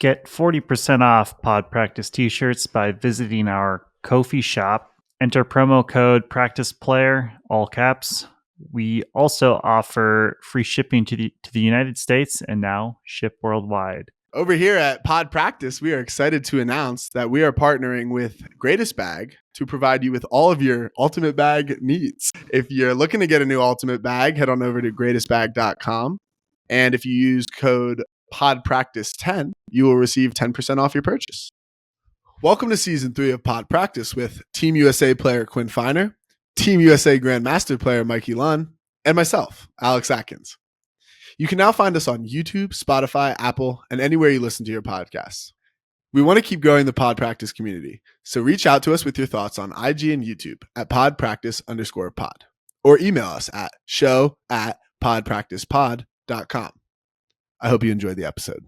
Get 40% off Pod Practice t-shirts by visiting our Ko-fi shop. Enter promo code PRACTICEPLAYER, all caps. We also offer free shipping to the United States and now ship worldwide. Over here at Pod Practice, we are excited to announce that we are partnering with Greatest Bag to provide you with all of your ultimate bag needs. If you're looking to get a new ultimate bag, head on over to greatestbag.com. And if you use code PodPractice10, you will receive 10% off your purchase. Welcome to Season 3 of Pod Practice with Team USA player Quinn Finer, Team USA Grandmaster player Mikey Lunn, and myself, Alex Atkins. You can now find us on YouTube, Spotify, Apple, and anywhere you listen to your podcasts. We want to keep growing the Pod Practice community, so reach out to us with your thoughts on IG and YouTube at podpractice_pod, or email us at show@podpracticepod.com. I hope you enjoyed the episode.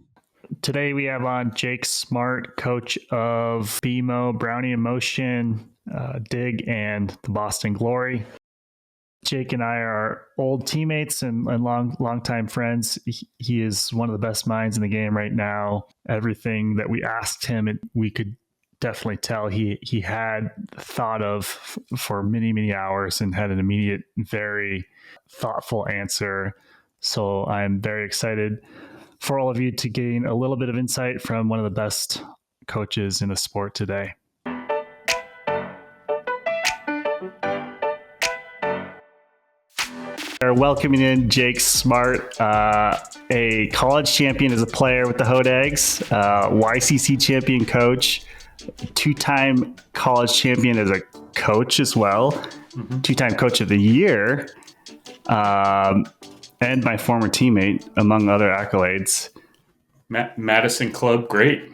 Today we have on Jake Smart, coach of BMO, Brownie in Motion, DiG, and the Boston Glory. Jake and I are old teammates and longtime friends. He is one of the best minds in the game right now. Everything that we asked him, we could definitely tell he had thought of for many, many hours and had an immediate, very thoughtful answer. So I'm very excited for all of you to gain a little bit of insight from one of the best coaches in the sport today. We're welcoming in Jake Smart, a college champion as a player with the Hodags, YCC champion coach, two-time college champion as a coach as well, two-time coach of the year, and my former teammate, among other accolades. Madison Club, great.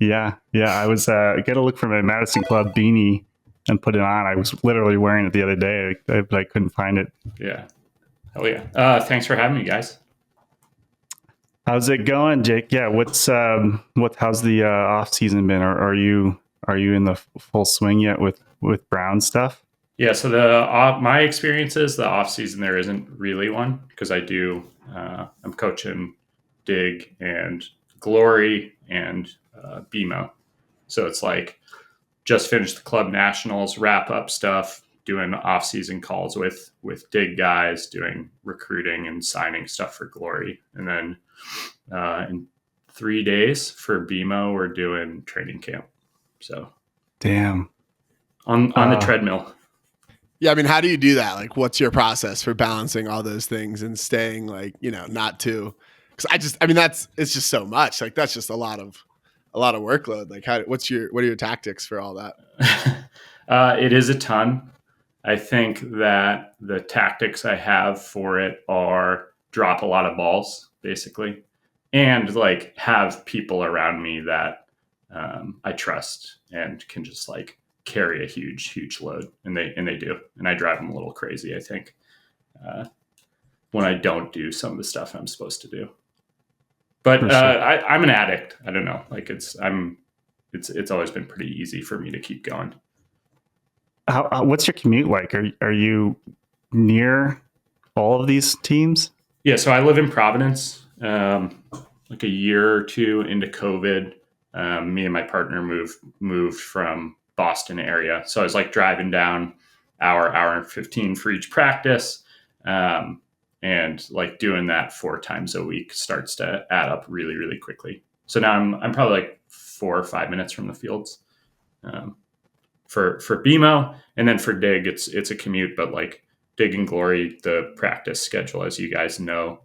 Yeah. I was get a look for my Madison Club beanie and put it on. I was literally wearing it the other day, but I couldn't find it. Yeah. Hell yeah. Thanks for having me, guys. How's it going, Jake? Yeah, how's the off season been? Are you in the full swing yet with Brown stuff? Yeah, so my experience is the off season there isn't really one because I'm coaching DiG and Glory and BMO. So it's like just finished the club nationals, wrap up stuff, doing off-season calls with DiG guys, doing recruiting and signing stuff for Glory. And then in 3 days for BMO, we're doing training camp. So damn. On the treadmill. Yeah, I mean, how do you do that? Like, what's your process for balancing all those things and staying not too? Because it's just so much. Like, that's just a lot of workload. Like, what are your tactics for all that? It is a ton. I think that the tactics I have for it are drop a lot of balls, basically, and like have people around me that I trust and can just like carry a huge load, and they do, and I drive them a little crazy, I think, when I don't do some of the stuff I'm supposed to do. But sure. I'm an addict. I don't know, like it's always been pretty easy for me to keep going. What's your commute like? Are you near all of these teams? Yeah, so I live in Providence. Like a year or two into COVID, me and my partner moved from Boston area. So I was like driving down hour and 15 for each practice. And like doing that 4 times a week starts to add up really, really quickly. So now I'm probably like 4 or 5 minutes from the fields. For BMO, and then for DiG, it's a commute, but like DiG and Glory, the practice schedule, as you guys know,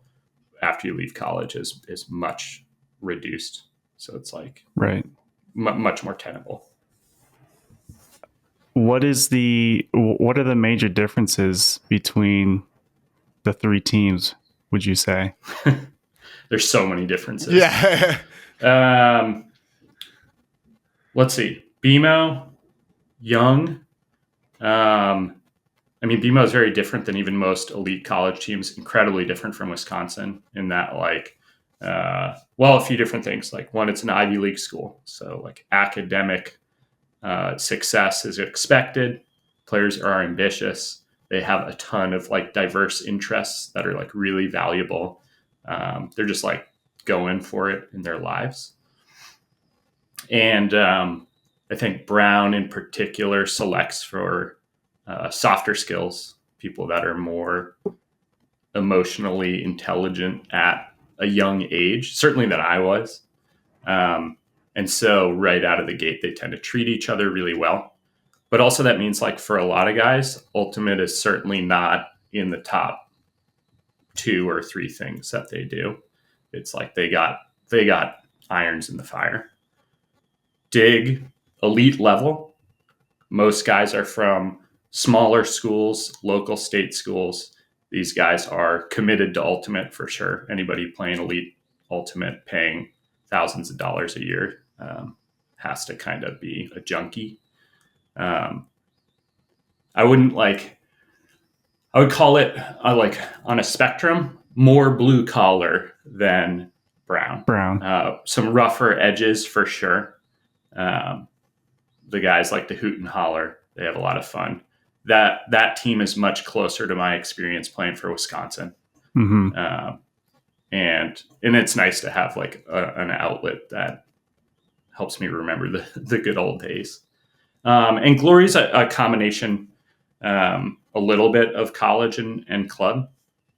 after you leave college is much reduced. So it's like right, much more tenable. What are the major differences between the 3 teams, would you say? There's so many differences. Yeah. Let's see. BMO, young. BMO is very different than even most elite college teams, incredibly different from Wisconsin in that a few different things. Like one, it's an Ivy League school. So like academic success is expected. Players are ambitious. They have a ton of like diverse interests that are like really valuable. They're just like going for it in their lives. And I think Brown in particular selects for softer skills, people that are more emotionally intelligent at a young age, certainly that I was. And so right out of the gate, they tend to treat each other really well. But also that means like for a lot of guys, ultimate is certainly not in the top 2 or 3 things that they do. It's like they got irons in the fire. DiG, elite level. Most guys are from smaller schools, local state schools. These guys are committed to ultimate for sure. Anybody playing elite ultimate, paying thousands of dollars a year, has to kind of be a junkie. I would call it like on a spectrum, more blue collar than brown. Some rougher edges for sure. The guys like to hoot and holler. They have a lot of fun. That team is much closer to my experience playing for Wisconsin. Mm-hmm. And it's nice to have like an outlet that helps me remember the good old days. And Glory's a combination, a little bit of college and club.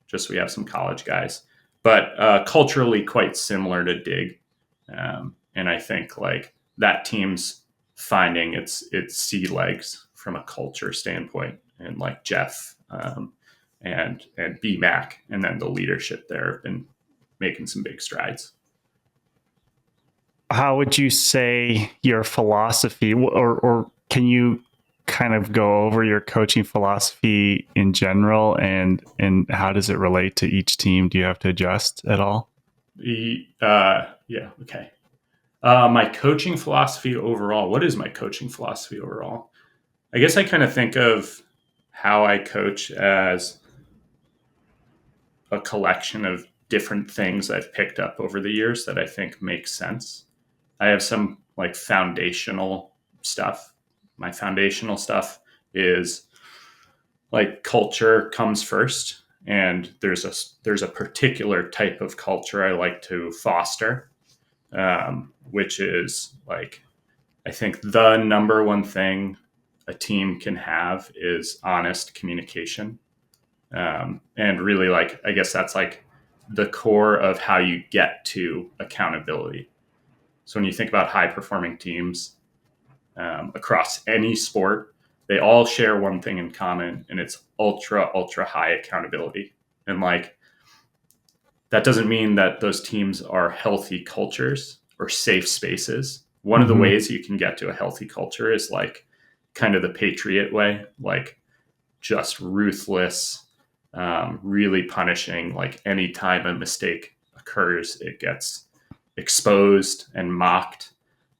Just we have some college guys, but culturally quite similar to DiG. And I think like that team's finding its sea legs from a culture standpoint, and like Jeff and B Mac, and then the leadership there have been making some big strides. How would you say your philosophy, or can you kind of go over your coaching philosophy in general, and how does it relate to each team? Do you have to adjust at all? Yeah, okay. My coaching philosophy overall. What is my coaching philosophy overall? I guess I kind of think of how I coach as a collection of different things I've picked up over the years that I think makes sense. I have some like foundational stuff. My foundational stuff is like culture comes first, and there's a particular type of culture I like to foster, which is like, I think the number one thing a team can have is honest communication. And really, like, I guess that's like the core of how you get to accountability. So when you think about high performing teams across any sport, they all share one thing in common, and it's ultra high accountability. And like, that doesn't mean that those teams are healthy cultures or safe spaces. One of the ways you can get to a healthy culture is like kind of the Patriot way, like just ruthless, really punishing. Like anytime a mistake occurs, it gets exposed and mocked.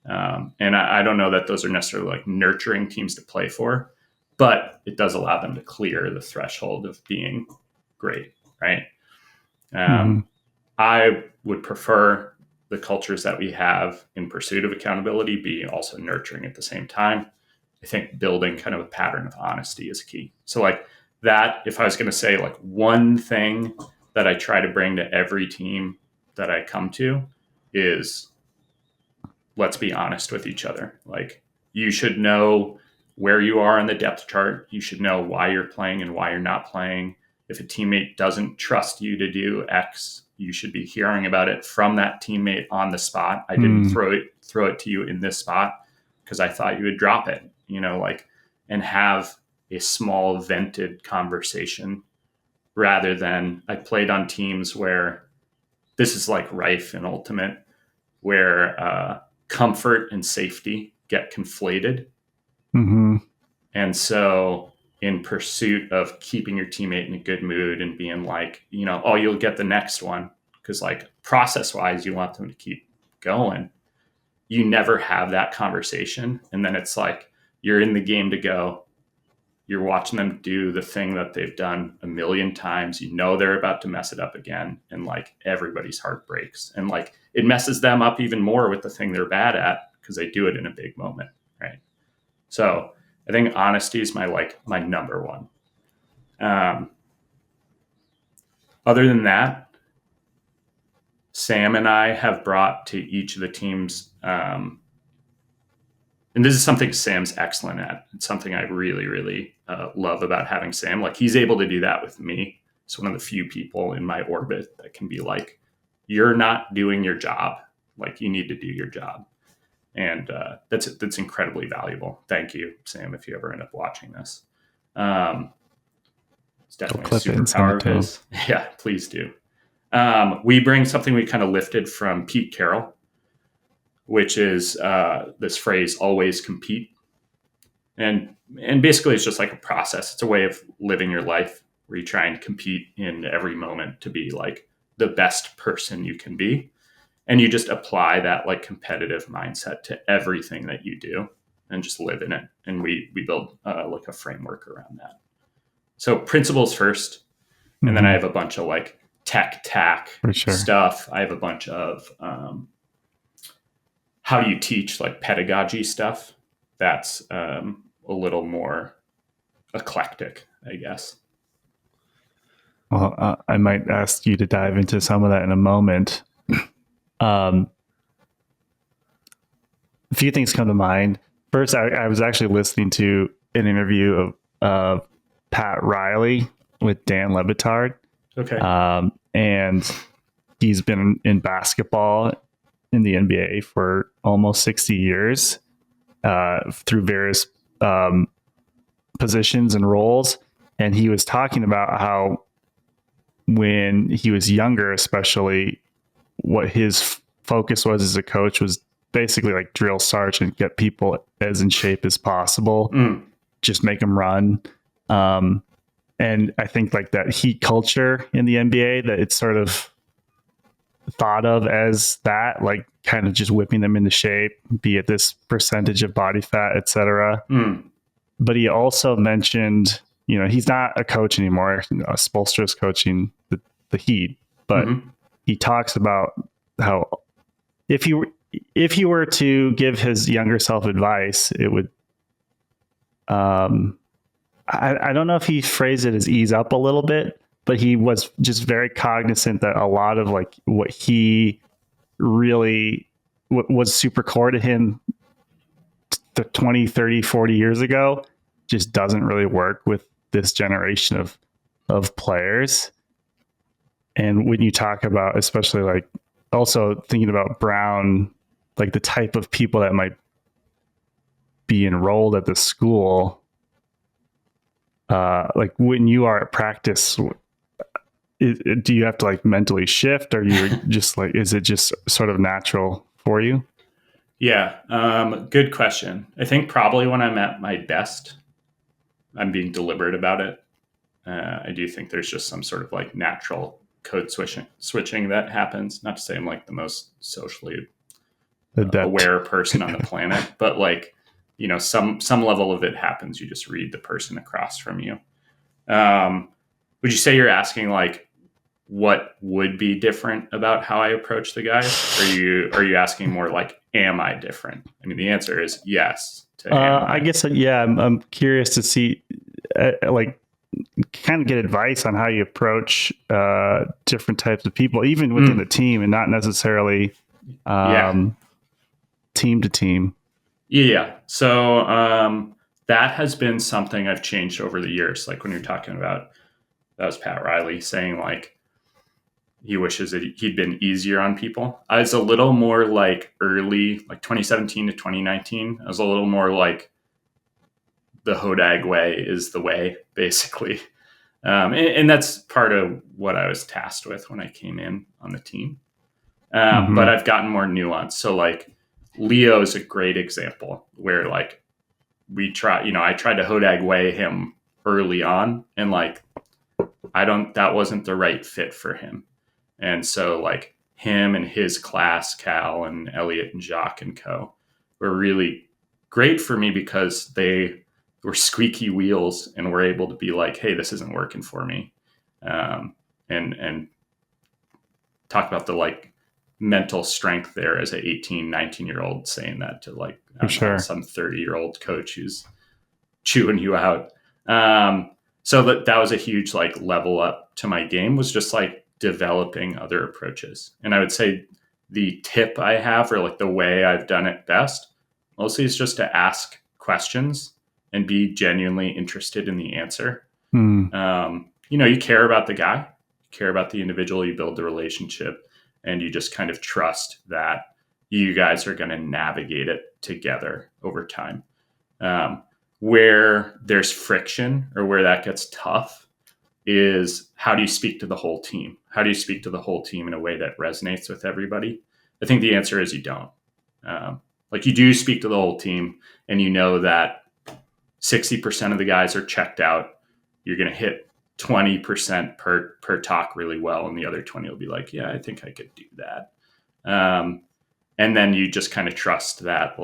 And I don't know that those are necessarily like nurturing teams to play for, but it does allow them to clear the threshold of being great, right? I would prefer the cultures that we have in pursuit of accountability be also nurturing at the same time. I think building kind of a pattern of honesty is key. So like that, if I was going to say like one thing that I try to bring to every team that I come to is, let's be honest with each other. Like, you should know where you are on the depth chart. You should know why you're playing and why you're not playing. If a teammate doesn't trust you to do X, you should be hearing about it from that teammate on the spot. I didn't throw it to you in this spot because I thought you would drop it, like, and have a small vented conversation, rather than I played on teams where this is like rife in ultimate, where comfort and safety get conflated. And so in pursuit of keeping your teammate in a good mood and being like, oh, you'll get the next one, because like process wise, you want them to keep going. You never have that conversation. And then it's like, you're in the game to go. You're watching them do the thing that they've done a million times. They're about to mess it up again. And like everybody's heart breaks. And like it messes them up even more with the thing they're bad at, because they do it in a big moment. Right. So I think honesty is my number one. Other than that, Sam and I have brought to each of the teams and this is something Sam's excellent at. It's something I really, really love about having Sam. Like, he's able to do that with me. It's one of the few people in my orbit that can be like, you're not doing your job. Like, you need to do your job. And that's incredibly valuable. Thank you, Sam, if you ever end up watching this. It's definitely a superpower of his. Yeah, please do. We bring something we kind of lifted from Pete Carroll, which is this phrase, always compete. And basically it's just like a process. It's a way of living your life where you try and compete in every moment to be like the best person you can be. And you just apply that like competitive mindset to everything that you do and just live in it. And we build like a framework around that. So principles first. And then I have a bunch of like tech stuff. I have a bunch of how do you teach like pedagogy stuff. That's a little more eclectic, I guess. Well, I might ask you to dive into some of that in a moment. A few things come to mind. First, I was actually listening to an interview of Pat Riley with Dan Le Batard. Okay. And he's been in basketball in the NBA for almost 60 years through various positions and roles. And he was talking about how when he was younger, especially, what his focus was as a coach was basically like drill sergeant, get people as in shape as possible, just make them run. And I think like that heat culture in the NBA, that it's sort of thought of as that, like kind of just whipping them into shape, be it this percentage of body fat, etc. But he also mentioned, he's not a coach anymore. Spoelstra's coaching the Heat, but he talks about how if he were to give his younger self advice, it would, I don't know if he phrased it as ease up a little bit, but he was just very cognizant that a lot of like what he really was super core to him 20, 30, 40 years ago just doesn't really work with this generation of players. And when you talk about, especially like also thinking about Brown, like the type of people that might be enrolled at the school, like when you are at practice, do you have to like mentally shift, or you just like, is it just sort of natural for you? Yeah. Good question. I think probably when I'm at my best, I'm being deliberate about it. I do think there's just some sort of like natural code switching that happens. Not to say I'm like the most socially aware person on the planet, but like, some level of it happens. You just read the person across from you. Would you say you're asking like what would be different about how I approach the guys? Are you asking more like, am I different? I mean, the answer is yes. I guess, yeah, I'm curious to see, like, kind of get advice on how you approach different types of people, even within the team, and not necessarily team to team. Yeah. So that has been something I've changed over the years. Like when you're talking about, that was Pat Riley saying like, he wishes that he'd been easier on people. I was a little more like early, like 2017 to 2019. I was a little more like the Hodag way is the way, basically. And that's part of what I was tasked with when I came in on the team. But I've gotten more nuanced. So like Leo is a great example where like I tried to Hodag way him early on, and like, that wasn't the right fit for him. And so like him and his class, Cal and Elliot and Jacques and co, were really great for me because they were squeaky wheels and were able to be like, hey, this isn't working for me. And talk about the like mental strength there as an 18, 19-year-old saying that to like some 30-year-old coach who's chewing you out. So that was a huge like level up to my game, was just like developing other approaches. And I would say the tip I have, or like the way I've done it best, Mostly it's just to ask questions and be genuinely interested in the answer. You care about the guy, you care about the individual, you build the relationship, and you just kind of trust that you guys are going to navigate it together over time. Where there's friction or where that gets tough is how do you speak to the whole team? How do you speak to the whole team in a way that resonates with everybody? I think the answer is you don't. You do speak to the whole team, and you know that 60% of the guys are checked out. You're going to hit 20% per talk really well, and the other 20 will be like, yeah, I think I could do that. And then you just kind of trust that,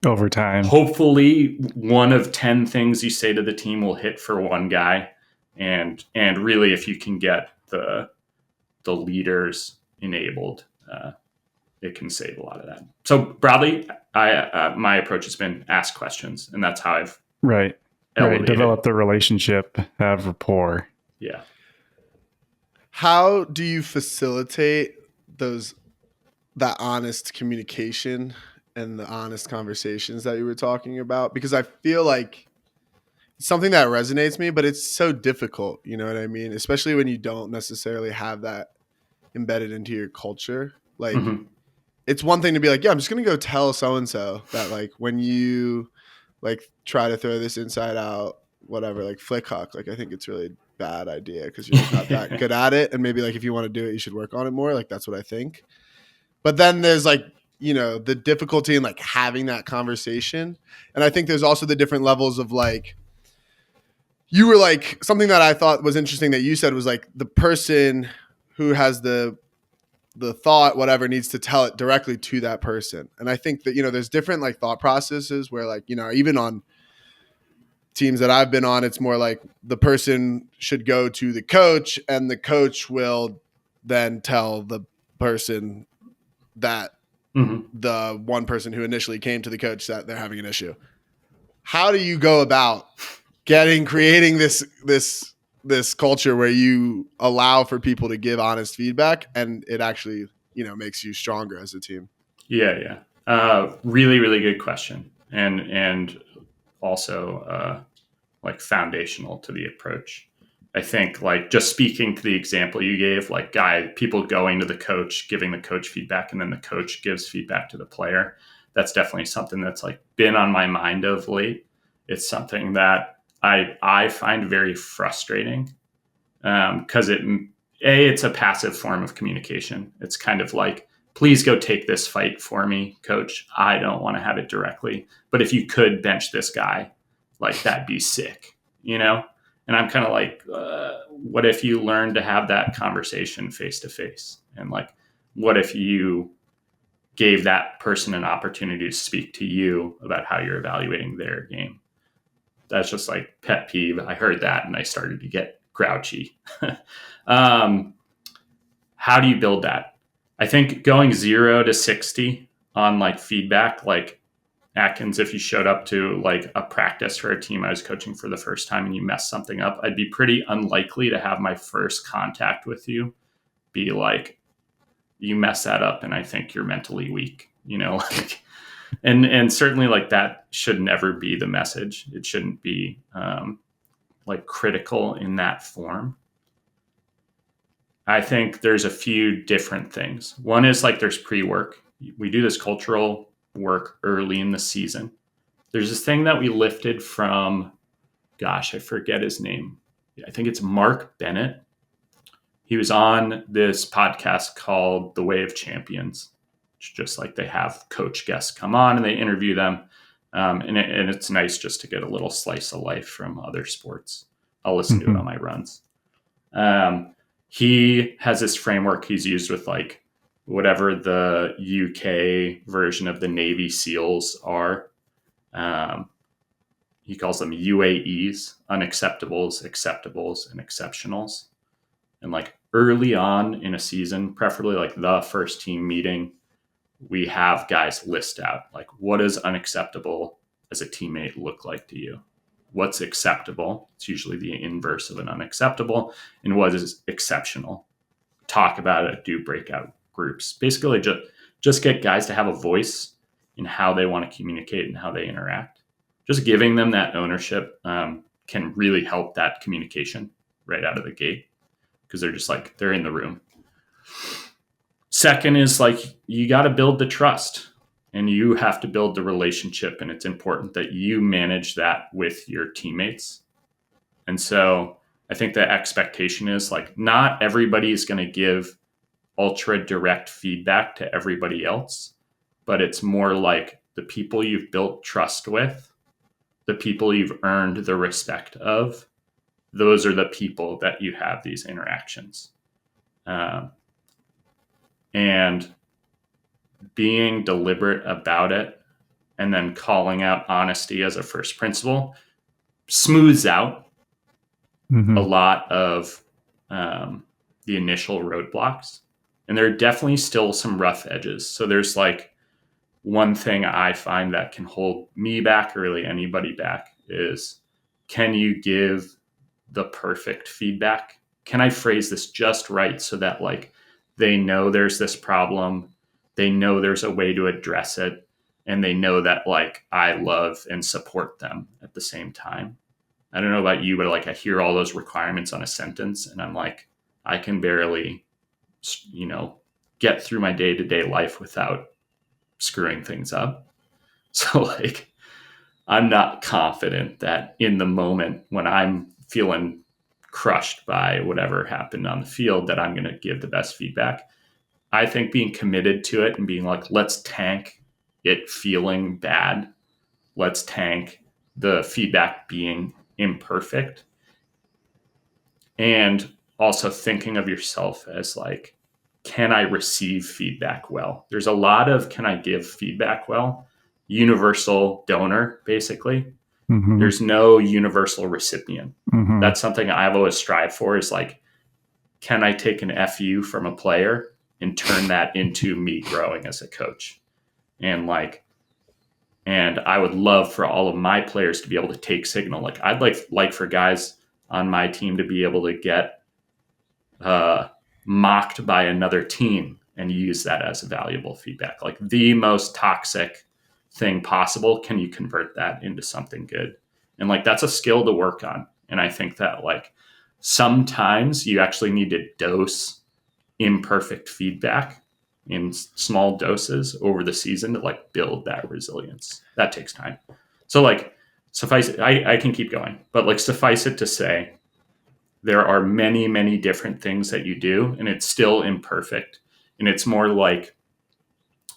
over time, hopefully 1 of 10 things you say to the team will hit for one guy. And really, if you can get the leaders enabled, it can save a lot of that. So broadly, my approach has been ask questions, and that's how I've develop the relationship, have rapport. Yeah. How do you facilitate that honest communication and the honest conversations that you were talking about? Because I feel like it's something that resonates me, but it's so difficult. You know what I mean? Especially when you don't necessarily have that embedded into your culture. It's one thing to be like, yeah, I'm just going to go tell so-and-so that when you try to throw this inside out, whatever, flick huck, I think it's really a bad idea because you're not that good at it. And maybe if you want to do it, you should work on it more. That's what I think. But then there's the difficulty in having that conversation. And I think there's also the different levels of you were something that I thought was interesting that you said was the person who has the thought, whatever, needs to tell it directly to that person. And I think that, there's different thought processes where even on teams that I've been on, it's more the person should go to the coach and the coach will then tell the person that the one person who initially came to the coach that they're having an issue. How do you go about creating this culture where you allow for people to give honest feedback and it actually, makes you stronger as a team? Yeah. Really, really good question. And also foundational to the approach. I think just speaking to the example you gave, people going to the coach, giving the coach feedback, and then the coach gives feedback to the player. That's definitely something that's been on my mind of late. It's something that I find very frustrating because it's a passive form of communication. It's kind of please go take this fight for me, coach. I don't want to have it directly. But if you could bench this guy, that'd be sick, And I'm kind of what if you learn to have that conversation face to face? And what if you gave that person an opportunity to speak to you about how you're evaluating their game? That's just pet peeve. I heard that and I started to get grouchy. How do you build that? I think going 0 to 60 on feedback, Atkins, if you showed up to a practice for a team I was coaching for the first time and you messed something up, I'd be pretty unlikely to have my first contact with you be you mess that up and I think you're mentally weak, and certainly that should never be the message. It shouldn't be critical in that form. I think there's a few different things. One is there's pre-work. We do this cultural work early in the season. There's this thing that we lifted from, I forget his name. I think it's Mark Bennett. He was on this podcast called The Way of Champions. It's just they have coach guests come on and they interview them. And it's nice just to get a little slice of life from other sports. I'll listen to it on my runs. He has this framework he's used with whatever the UK version of the Navy SEALs are. He calls them UAEs, unacceptables, acceptables, and exceptionals. And early on in a season, preferably the first team meeting, we have guys list out what does unacceptable as a teammate look like to you? What's acceptable? It's usually the inverse of an unacceptable. And what is exceptional? Talk about it, do breakout groups. Basically just get guys to have a voice in how they want to communicate and how they interact. Just giving them that ownership can really help that communication right out of the gate, because they're just like, they're in the room. Second is like, you got to build the trust and you have to build the relationship. And it's important that you manage that with your teammates. And so I think the expectation is like, not everybody is going to give ultra direct feedback to everybody else, but it's more like the people you've built trust with, the people you've earned the respect of, those are the people that you have these interactions. And being deliberate about it and then calling out honesty as a first principle smooths out a lot of the initial roadblocks. And there are definitely still some rough edges. So there's like one thing I find that can hold me back, or really anybody back, is, can you give the perfect feedback? Can I phrase this just right so that like they know there's this problem, they know there's a way to address it, and they know that like I love and support them at the same time? I don't know about you, but like I hear all those requirements on a sentence and I'm like, I can barely, get through my day-to-day life without screwing things up. So like, I'm not confident that in the moment when I'm feeling crushed by whatever happened on the field, that I'm going to give the best feedback. I think being committed to it and being like, let's tank it feeling bad. Let's tank the feedback being imperfect. And also thinking of yourself as like, can I receive feedback well? There's a lot of, can I give feedback well? Universal donor, basically. There's no universal recipient. That's something I've always strived for, is like, can I take an FU from a player and turn that into me growing as a coach? And I would love for all of my players to be able to take signal. Like I'd like for guys on my team to be able to get mocked by another team and use that as a valuable feedback. Like the most toxic thing possible, can you convert that into something good? And like, that's a skill to work on. And I think that like sometimes you actually need to dose imperfect feedback in small doses over the season to like build that resilience. That takes time. So like, suffice it, I can keep going, but like, suffice it to say, there are many, many different things that you do, and it's still imperfect. And it's more like,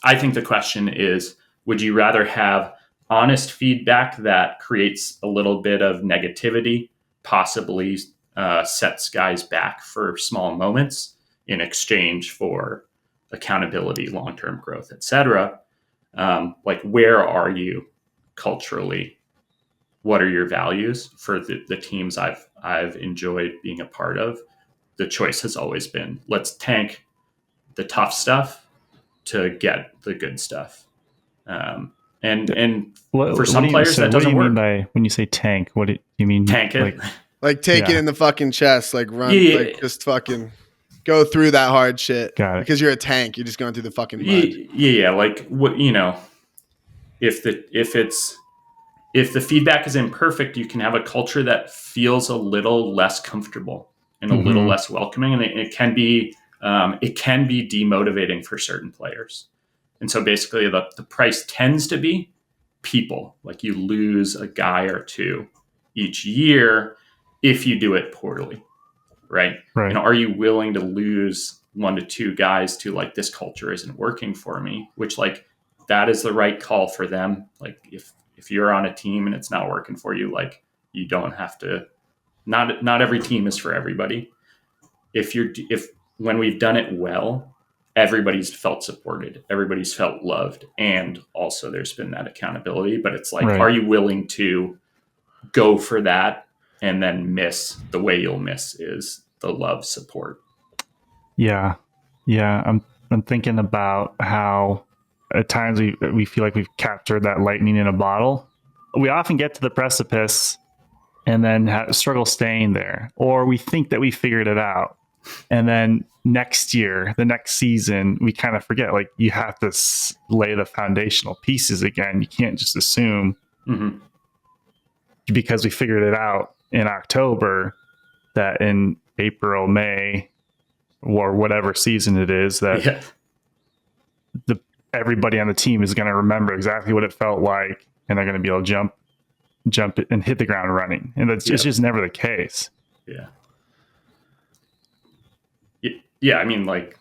I think the question is, would you rather have honest feedback that creates a little bit of negativity, possibly sets guys back for small moments in exchange for accountability, long-term growth, etc.? Like, where are you culturally? What are your values? For the teams I've enjoyed being a part of, the choice has always been, let's tank the tough stuff to get the good stuff. And for some players that doesn't work. What do you mean by when you say tank? What do you mean? Tank it? Like take it in the fucking chest, like run, like just fucking go through that hard shit. Got it. Because you're a tank, you're just going through the fucking mud. Yeah. Like what, if the feedback is imperfect, you can have a culture that feels a little less comfortable and a little less welcoming, and it can be demotivating for certain players. And so basically the price tends to be people. Like you lose a guy or two each year if you do it poorly, right? Are you willing to lose 1 to 2 guys to like, this culture isn't working for me, which like that is the right call for them. Like if you're on a team and it's not working for you, like you don't have to, not every team is for everybody. If when we've done it well, everybody's felt supported, everybody's felt loved, and also there's been that accountability. But it's like, are you willing to go for that and then miss? The way you'll miss is the love support. Yeah. I'm thinking about how at times we feel like we've captured that lightning in a bottle. We often get to the precipice and then struggle staying there, or we think that we figured it out. And then next year, the next season, we kind of forget, like, you have to lay the foundational pieces again. You can't just assume because we figured it out in October that in April, May, or whatever season it is, that everybody on the team is going to remember exactly what it felt like, and they're going to be able to jump it and hit the ground running. And it's just never the case. Yeah. Yeah. I mean, like,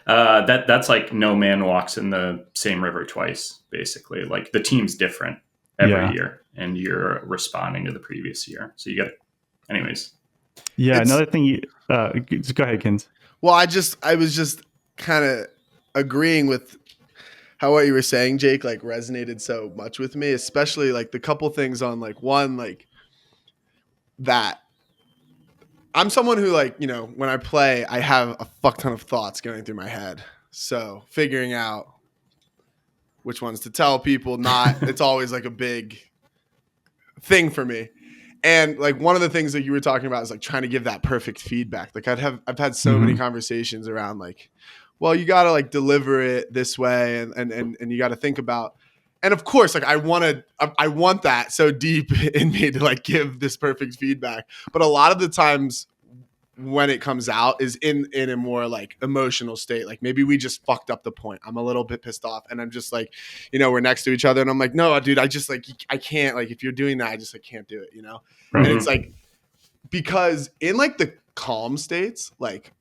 that's like no man walks in the same river twice, basically. Like, the team's different every year, and you're responding to the previous year. So you got to, anyways. Yeah. Another thing go ahead, Kins. Well, I was just kind of agreeing with how what you were saying, Jake, like resonated so much with me, especially like the couple things on like one, like that I'm someone who, like, you know, when I play, I have a fuck ton of thoughts going through my head. So figuring out which ones to tell people, it's always like a big thing for me. And like one of the things that you were talking about is like trying to give that perfect feedback. Like I've had so many conversations around like, well, you got to like deliver it this way and you got to think about, and of course, like I want that so deep in me to like give this perfect feedback. But a lot of the times when it comes out is in a more like emotional state. Like maybe we just fucked up the point. I'm a little bit pissed off and I'm just like, you know, we're next to each other and I'm like, no, dude, I just like, I can't, like, if you're doing that, I just like can't do it, you know? Right. And it's like, because in like the calm states, like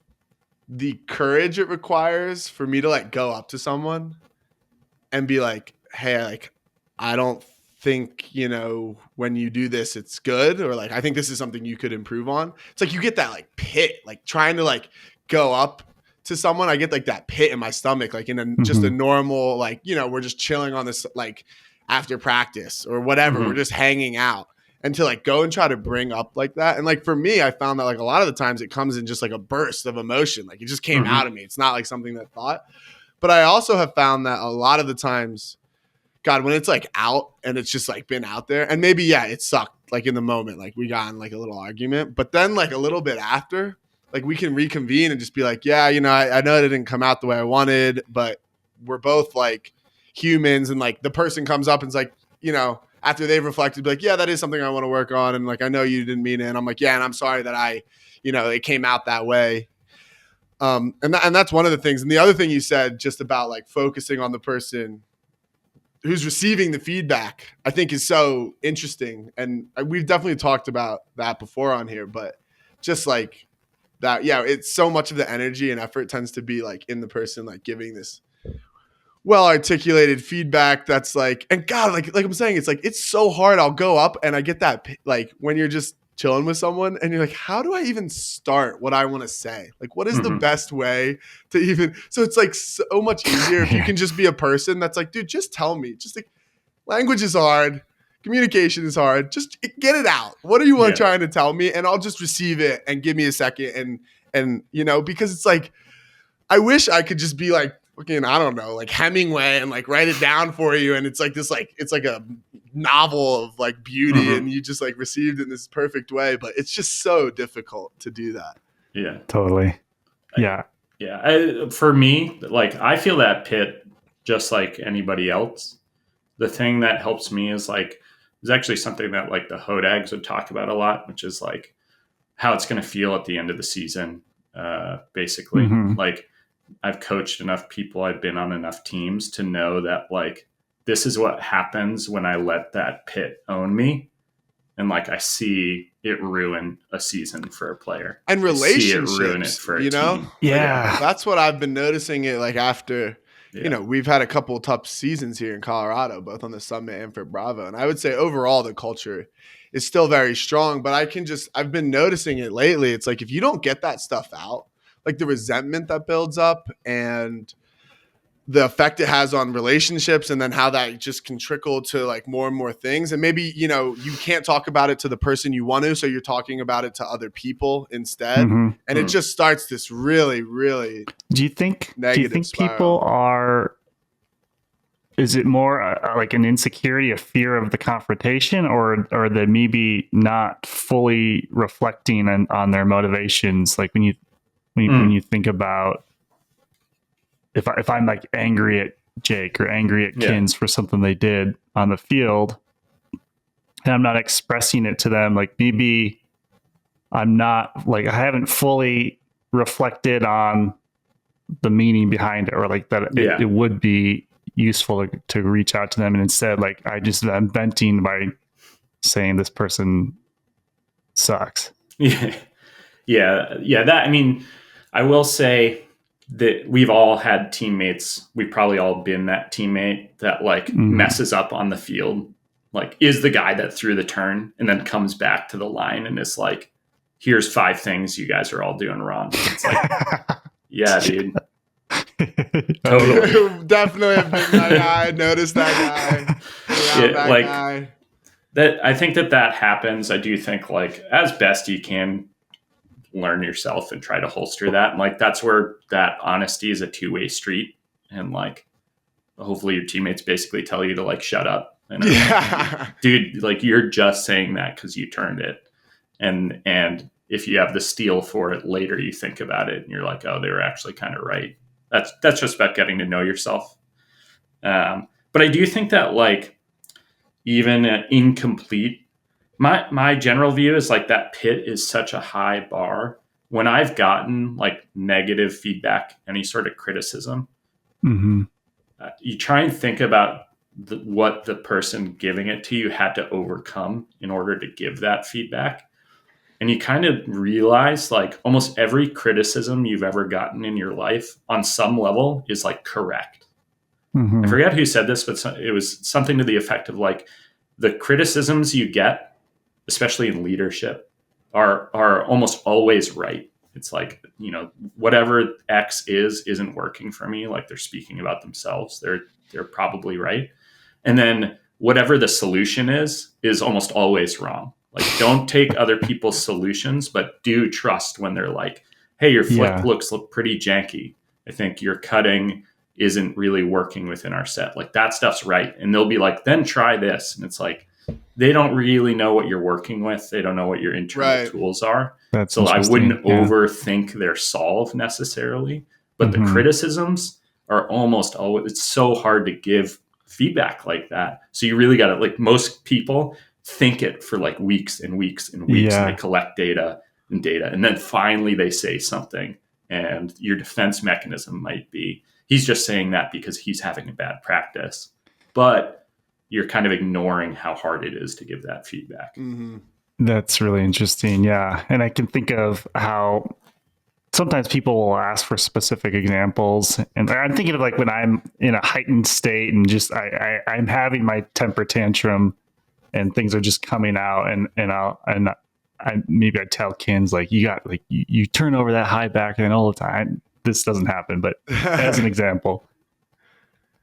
the courage it requires for me to like go up to someone and be like, hey, like, I don't think, you know, when you do this, it's good. Or like, I think this is something you could improve on. It's like, you get that like pit, like trying to like go up to someone. I get like that pit in my stomach, like in a, just a normal, like, you know, we're just chilling on this, like after practice or whatever, we're just hanging out. And to like go and try to bring up like that. And like, for me, I found that like a lot of the times it comes in just like a burst of emotion. Like it just came out of me. It's not like something that thought, but I also have found that a lot of the times, God, when it's like out and it's just like been out there and maybe, yeah, it sucked like in the moment, like we got in like a little argument, but then like a little bit after, like we can reconvene and just be like, yeah, you know, I know it didn't come out the way I wanted, but we're both like humans. And like the person comes up and is like, you know, after they've reflected, be like, yeah, that is something I want to work on. And like, I know you didn't mean it. And I'm like, yeah, and I'm sorry that you know, it came out that way. And that's one of the things. And the other thing you said just about like focusing on the person who's receiving the feedback, I think is so interesting. And we've definitely talked about that before on here, but just like that, yeah, it's so much of the energy and effort tends to be like in the person, like giving this well-articulated feedback that's like, and God, like I'm saying, it's like, it's so hard. I'll go up and I get that, like when you're just chilling with someone and you're like, how do I even start what I want to say? Like, what is the best way to even, so it's like so much easier if you can just be a person that's like, dude, just tell me, just like, language is hard. Communication is hard. Just get it out. What are you trying to tell me? And I'll just receive it and give me a second. And, you know, because it's like, I wish I could just be like, fucking, I don't know, like Hemingway and like write it down for you. And it's like this, like, it's like a novel of like beauty and you just like received in this perfect way. But it's just so difficult to do that. Yeah, totally. Yeah. For me, like I feel that pit just like anybody else. The thing that helps me is like, there's actually something that like the Hodags would talk about a lot, which is like how it's going to feel at the end of the season. Basically, like I've coached enough people, I've been on enough teams to know that like, this is what happens when I let that pit own me. And like, I see it ruin a season for a player and relationships, I see it ruin it for a you know? team. Yeah. That's what I've been noticing it like after, you know, we've had a couple of tough seasons here in Colorado, both on the Summit and for Bravo. And I would say overall the culture is still very strong, but I've been noticing it lately. It's like, if you don't get that stuff out, like the resentment that builds up and the effect it has on relationships and then how that just can trickle to like more and more things. And maybe, you know, you can't talk about it to the person you want to, so you're talking about it to other people instead. And it just starts this really, really do you think negative spiral. People are is it more like an insecurity, a fear of the confrontation, or they maybe not fully reflecting on their motivations? Like when you think about if I'm like angry at Jake or angry at Kins for something they did on the field, and I'm not expressing it to them, like maybe I'm not like I haven't fully reflected on the meaning behind it, or like that it would be useful to reach out to them, and instead like I'm venting by saying this person sucks. Yeah, that, I mean, I will say that we've all had teammates, we've probably all been that teammate that like messes up on the field, like is the guy that threw the turn and then comes back to the line and is like, here's 5 things you guys are all doing wrong. It's like, yeah, dude. Totally. Definitely have been that guy. Noticed that guy. Guy. That I think that happens. I do think like as best you can learn yourself and try to holster that. And like that's where that honesty is a 2-way street. And like hopefully your teammates basically tell you to like shut up. And dude, like you're just saying that because you turned it. And if you have the steel for it later, you think about it and you're like, oh, they were actually kind of right. That's just about getting to know yourself. But I do think that like even incomplete, my general view is like that pit is such a high bar. When I've gotten like negative feedback, any sort of criticism, you try and think about what the person giving it to you had to overcome in order to give that feedback. And you kind of realize like almost every criticism you've ever gotten in your life on some level is like correct. I forget who said this, but it was something to the effect of like the criticisms you get, especially in leadership, are almost always right. It's like, you know, whatever X isn't working for me. Like they're speaking about themselves. They're probably right. And then whatever the solution is almost always wrong. Like don't take other people's solutions, but do trust when they're like, hey, your flick looks pretty janky. I think your cutting isn't really working within our set. Like that stuff's right. And they'll be like, then try this. And it's like, they don't really know what you're working with. They don't know what your internal tools are. So I wouldn't overthink their solve necessarily, but the criticisms are almost always, it's so hard to give feedback like that. So you really got to, like most people think it for like weeks and weeks and weeks and they collect data. And then finally they say something and your defense mechanism might be, he's just saying that because he's having a bad practice, but you're kind of ignoring how hard it is to give that feedback. That's really interesting. Yeah. And I can think of how sometimes people will ask for specific examples. And I'm thinking of like when I'm in a heightened state and just I'm having my temper tantrum and things are just coming out and maybe I tell Kins like you turn over that high back and all the time. This doesn't happen, but as an example.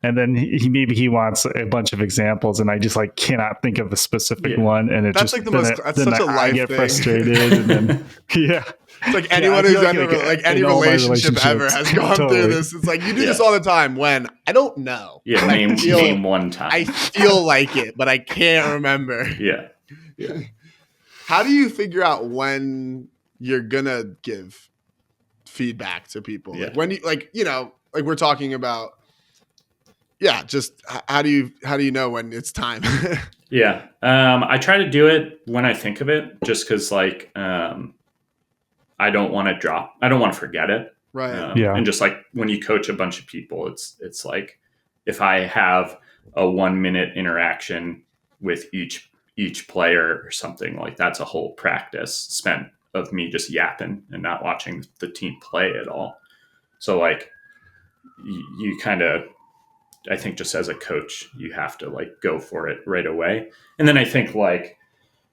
And then he wants a bunch of examples, and I just like cannot think of a specific one, and it that's just like that's such a life get thing. Frustrated, and then it's like anyone who's like any relationship ever has gone through this. It's like you do this all the time. When I don't know, name one time. I feel like it, but I can't remember. Yeah. How do you figure out when you're gonna give feedback to people? Like when like we're talking about. Yeah, just how do you know when it's time? I try to do it when I think of it, just because like I don't want to forget it, right? And just like when you coach a bunch of people, it's like if I have a 1-minute interaction with each player or something, like that's a whole practice spent of me just yapping and not watching the team play at all. So like you kind of. I think just as a coach, you have to like go for it right away. And then I think like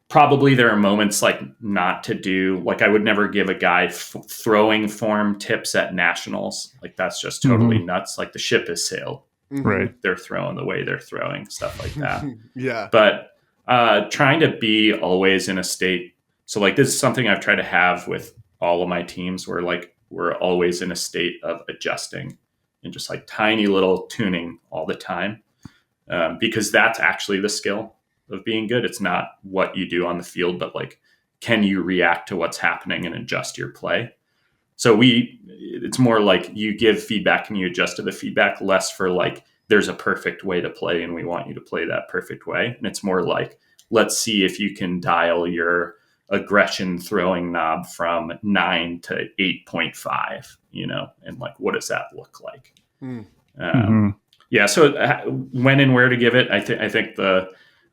probably there are moments like not to do, like I would never give a guy throwing form tips at nationals. Like that's just totally nuts. Like the ship has sailed. Right. They're throwing the way they're throwing, stuff like that. But trying to be always in a state. So like this is something I've tried to have with all of my teams where like we're always in a state of adjusting. And just like tiny little tuning all the time. because that's actually the skill of being good. It's not what you do on the field, but like, can you react to what's happening and adjust your play? So it's more like you give feedback and you adjust to the feedback, less for like, there's a perfect way to play and we want you to play that perfect way. And it's more like, let's see if you can dial your aggression throwing knob from 9 to 8.5, and like, what does that look like? Yeah. So when and where to give it, I think the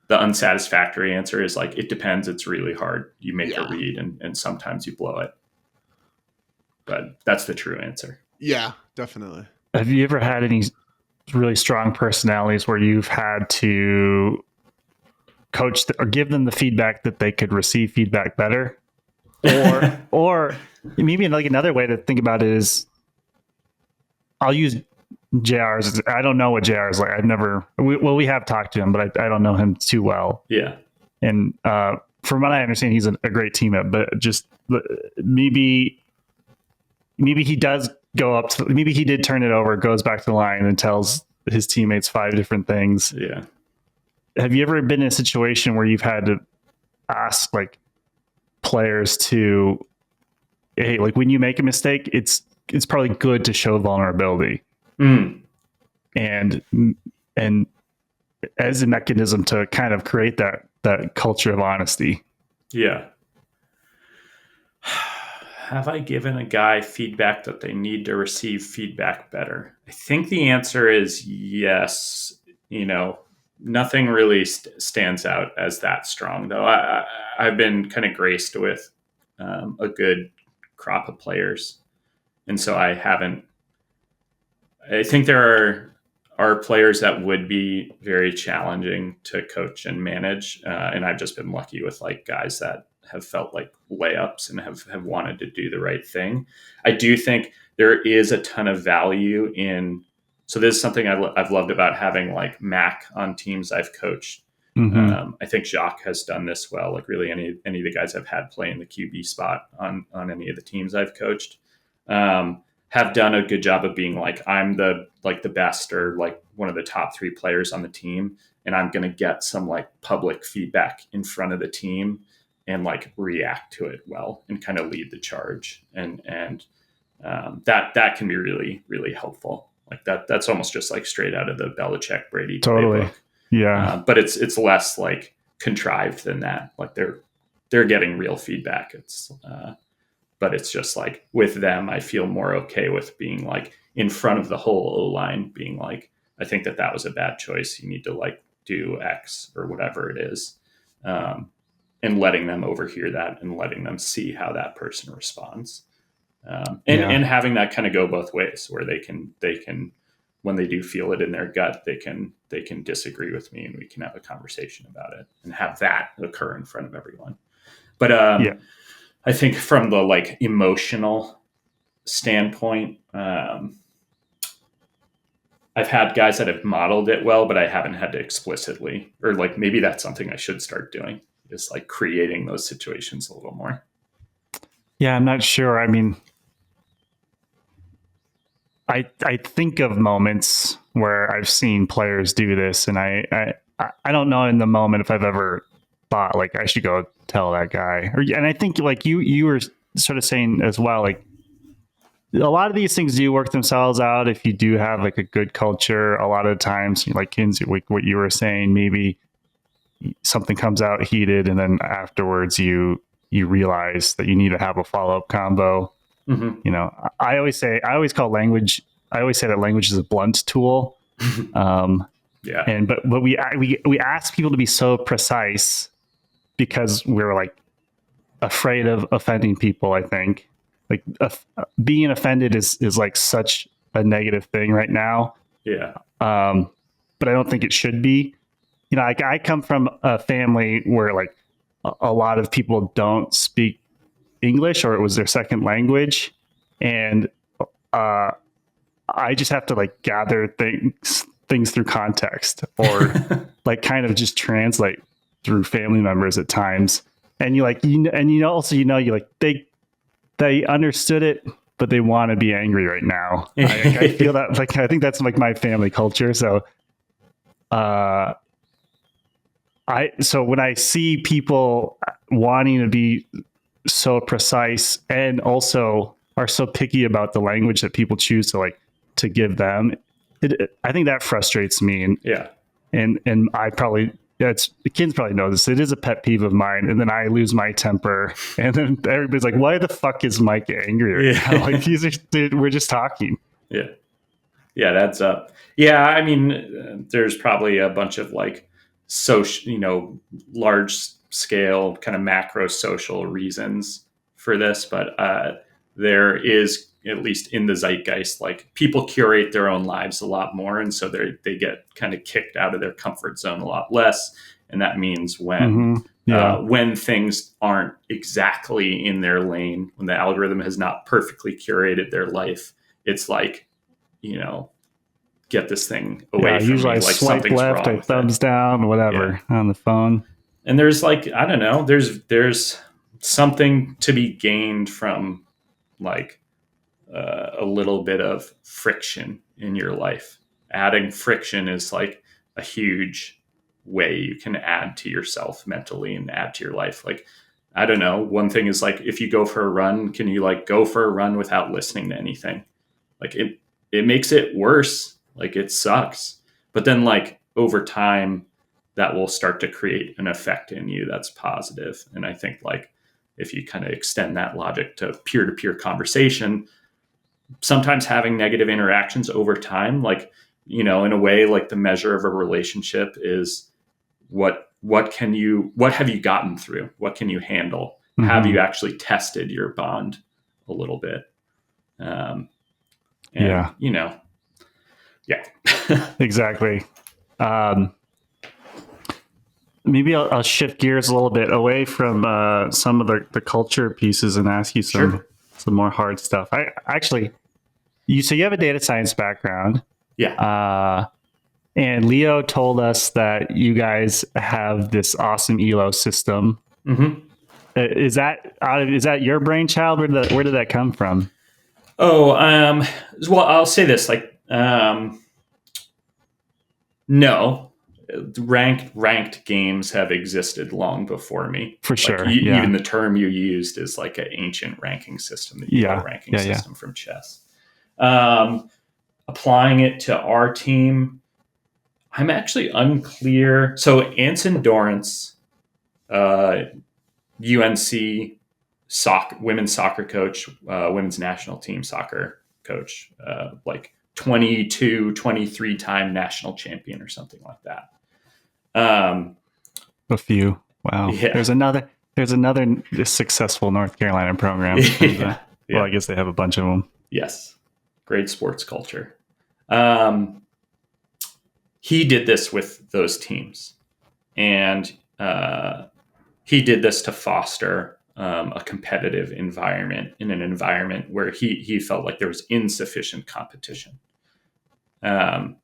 unsatisfactory answer is like, it depends. It's really hard. You make a read and sometimes you blow it. But that's the true answer. Yeah, definitely. Have you ever had any really strong personalities where you've had to coach or give them the feedback that they could receive feedback better? Or maybe like another way to think about it is, I'll use JR's. I don't know what JR is like. We have talked to him, but I don't know him too well. Yeah. And from what I understand, he's a great teammate, but just maybe he does go up to, maybe he did turn it over, goes back to the line and tells his teammates 5 different things. Yeah. Have you ever been in a situation where you've had to ask like players to, hey, like when you make a mistake, it's probably good to show vulnerability. And as a mechanism to kind of create that culture of honesty. Yeah. Have I given a guy feedback that they need to receive feedback better? I think the answer is yes. Nothing really stands out as that strong, though. I've been kind of graced with a good crop of players. And so I think there are players that would be very challenging to coach and manage. And I've just been lucky with like guys that have felt like layups and have wanted to do the right thing. I do think there is a ton of value in, so this is something I've loved about having like Mac on teams I've coached. I think Jacques has done this well. Like really any of the guys I've had play in the QB spot on any of the teams I've coached have done a good job of being like, I'm the best or like one of the top 3 players on the team. And I'm going to get some like public feedback in front of the team and like react to it well and kind of lead the charge. And that can be really, really helpful. Like that's almost just like straight out of the Belichick Brady totally playbook. Yeah. But it's less like contrived than that. Like they're getting real feedback. But it's just like with them, I feel more okay with being like in front of the whole O-line, being like, I think that was a bad choice. You need to like do X or whatever it is. And letting them overhear that and letting them see how that person responds. And having that kind of go both ways where they can, when they do feel it in their gut, they can disagree with me and we can have a conversation about it and have that occur in front of everyone. But I think from the like emotional standpoint, I've had guys that have modeled it well, but I haven't had to explicitly, or like maybe that's something I should start doing, is like creating those situations a little more. Yeah, I'm not sure. I mean, I think of moments where I've seen players do this, and I don't know in the moment if I've ever thought like I should go tell that guy. And I think like you were sort of saying as well, like a lot of these things do work themselves out if you do have like a good culture. A lot of times, like Kinsey, what you were saying, maybe something comes out heated, and then afterwards you realize that you need to have a follow-up combo. I always say that language is a blunt tool. But we ask people to be so precise because we're like afraid of offending people. I think like being offended is like such a negative thing right now. But I don't think it should be. Like I come from a family where like a lot of people don't speak English, or it was their second language, and I just have to like gather things through context, or like kind of just translate through family members at times. And you they understood it, but they want to be angry right now. I feel that, like, I think that's like my family culture. So So when I see people wanting to be so precise and also are so picky about the language that people choose to give them, I think that frustrates me. And I probably, the kids probably know this. It is a pet peeve of mine. And then I lose my temper. And then everybody's like, why the fuck is Mike angry right now? Like, dude, we're just talking. Yeah. Yeah, that's up. Yeah, I mean, there's probably a bunch of like social, large scale kind of macro social reasons for this, but there is, at least in the zeitgeist, like people curate their own lives a lot more, and so they get kind of kicked out of their comfort zone a lot less, and that means when things aren't exactly in their lane, when the algorithm has not perfectly curated their life, it's like, get this thing away from usually me. I Like swipe something's left, wrong I thumbs down, whatever on the phone. And there's like, I don't know, there's something to be gained from like a little bit of friction in your life. Adding friction is like a huge way you can add to yourself mentally and add to your life. Like, I don't know. One thing is like, if you go for a run, can you like go for a run without listening to anything? Like it makes it worse. Like it sucks. But then like over time, that will start to create an effect in you that's positive. And I think like if you kind of extend that logic to peer-to-peer conversation, sometimes having negative interactions over time, like, in a way, like the measure of a relationship is what have you gotten through? What can you handle? Mm-hmm. Have you actually tested your bond a little bit? Yeah. Exactly. Maybe I'll shift gears a little bit away from some of the culture pieces and ask you some more hard stuff. You have a data science background. Yeah. And Leo told us that you guys have this awesome ELO system. Mm-hmm. Is that your brainchild? Where did that come from? Oh, well, I'll say this, like, no, ranked games have existed long before me. For sure. Even the term you used is like an ancient ranking system, the ELO ranking system from chess. Applying it to our team, I'm actually unclear. So Anson Dorrance, UNC women's soccer coach, women's national team soccer coach, like 22, 23 time national champion or something like that. A few. Wow. Yeah. There's another successful North Carolina program. Well, I guess they have a bunch of them. Yes. Great sports culture. He did this with those teams, and he did this to foster a competitive environment, in an environment where he felt like there was insufficient competition. And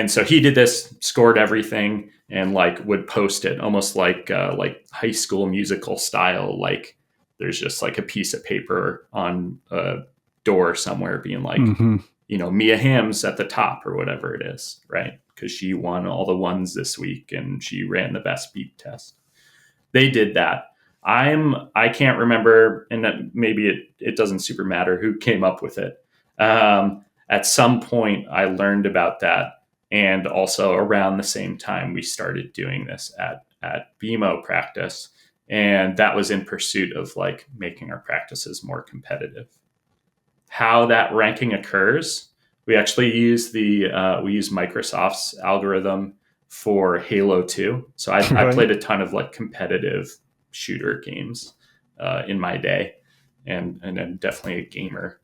so he did this, scored everything, and like would post it almost like High School Musical style. Like there's just like a piece of paper on a door somewhere being like, Mia Hamm's at the top or whatever it is, right? Because she won all the ones this week and she ran the best beat test. They did that. I can't remember, and maybe it doesn't super matter who came up with it. At some point, I learned about that. And also around the same time, we started doing this at BMO practice. And that was in pursuit of like making our practices more competitive. How that ranking occurs, we actually use we use Microsoft's algorithm for Halo 2. So I played a ton of like competitive shooter games in my day, and I'm definitely a gamer.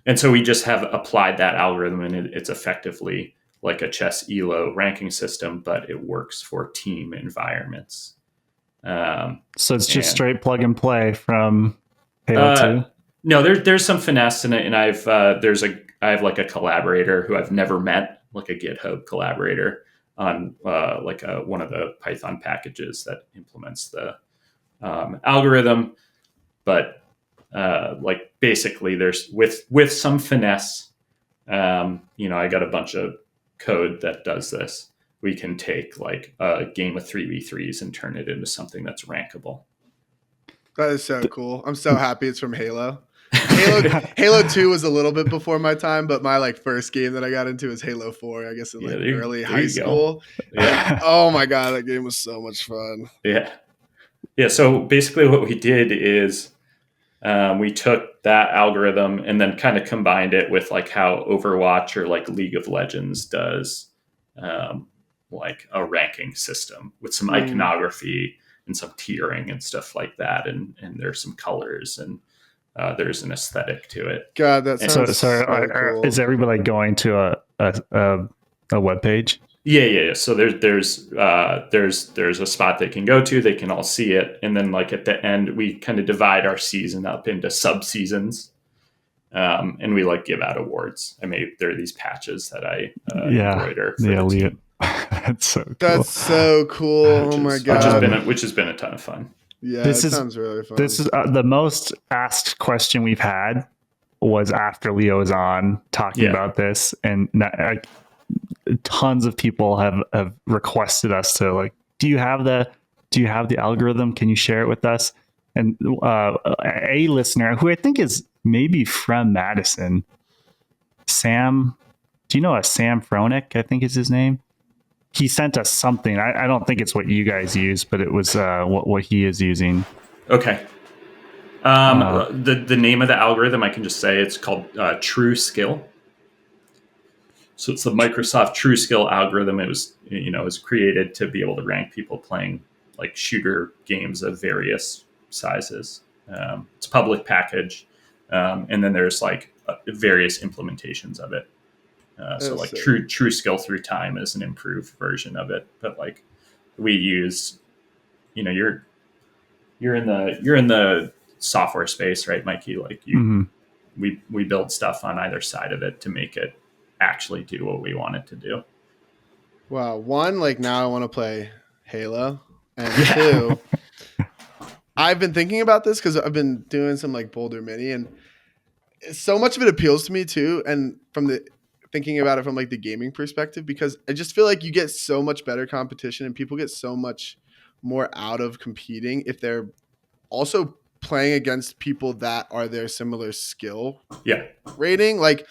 And so we just have applied that algorithm, and it's effectively like a chess ELO ranking system, but it works for team environments. So it's just straight plug and play from Halo 2? No, there's some finesse in it, and I have like a collaborator who I've never met, like a GitHub collaborator on one of the Python packages that implements the algorithm. But basically there's with some finesse, I got a bunch of code that does this, we can take like a game of 3v3s and turn it into something that's rankable. That is so cool. I'm so happy it's from Halo. Halo 2 was a little bit before my time, but my like first game that I got into was Halo 4, I guess in like early high school. Yeah. And, oh my God, that game was so much fun. Yeah. Yeah. So basically what we did is we took that algorithm and then kind of combined it with like how Overwatch or like League of Legends does like a ranking system with some iconography and some tiering and stuff like that. And there's some colors and there's an aesthetic to it. God, that sounds so cool. Is everybody going to a web page? Yeah. So there's a spot they can go to. They can all see it, and then like at the end, we kind of divide our season up into sub seasons, and we like give out awards. There are these patches that I embroider. For the team. That's so cool. That's so cool. Oh my God, which has been a ton of fun. Yeah, this sounds really fun. This is the most asked question we've had was after Leo was on talking about this, and tons of people have requested us to like, do you have the algorithm? Can you share it with us? And a listener who I think is maybe from Madison, Sam, do you know a Sam Fronick? I think is his name. He sent us something. I don't think it's what you guys use, but it was what he is using. Okay. The name of the algorithm, I can just say it's called TrueSkill. So it's the Microsoft TrueSkill algorithm. It was created to be able to rank people playing like shooter games of various sizes. It's a public package, and then there's like various implementations of it. So like TrueSkill through time is an improved version of it, but like we use, you're in the software space, right, Mikey? Like we build stuff on either side of it to make it actually do what we want it to do. Wow. One, like now I want to play Halo, and two, I've been thinking about this because I've been doing some like Boulder Mini, and so much of it appeals to me too. And thinking about it from like the gaming perspective, because I just feel like you get so much better competition and people get so much more out of competing if they're also playing against people that are their similar skill rating. Like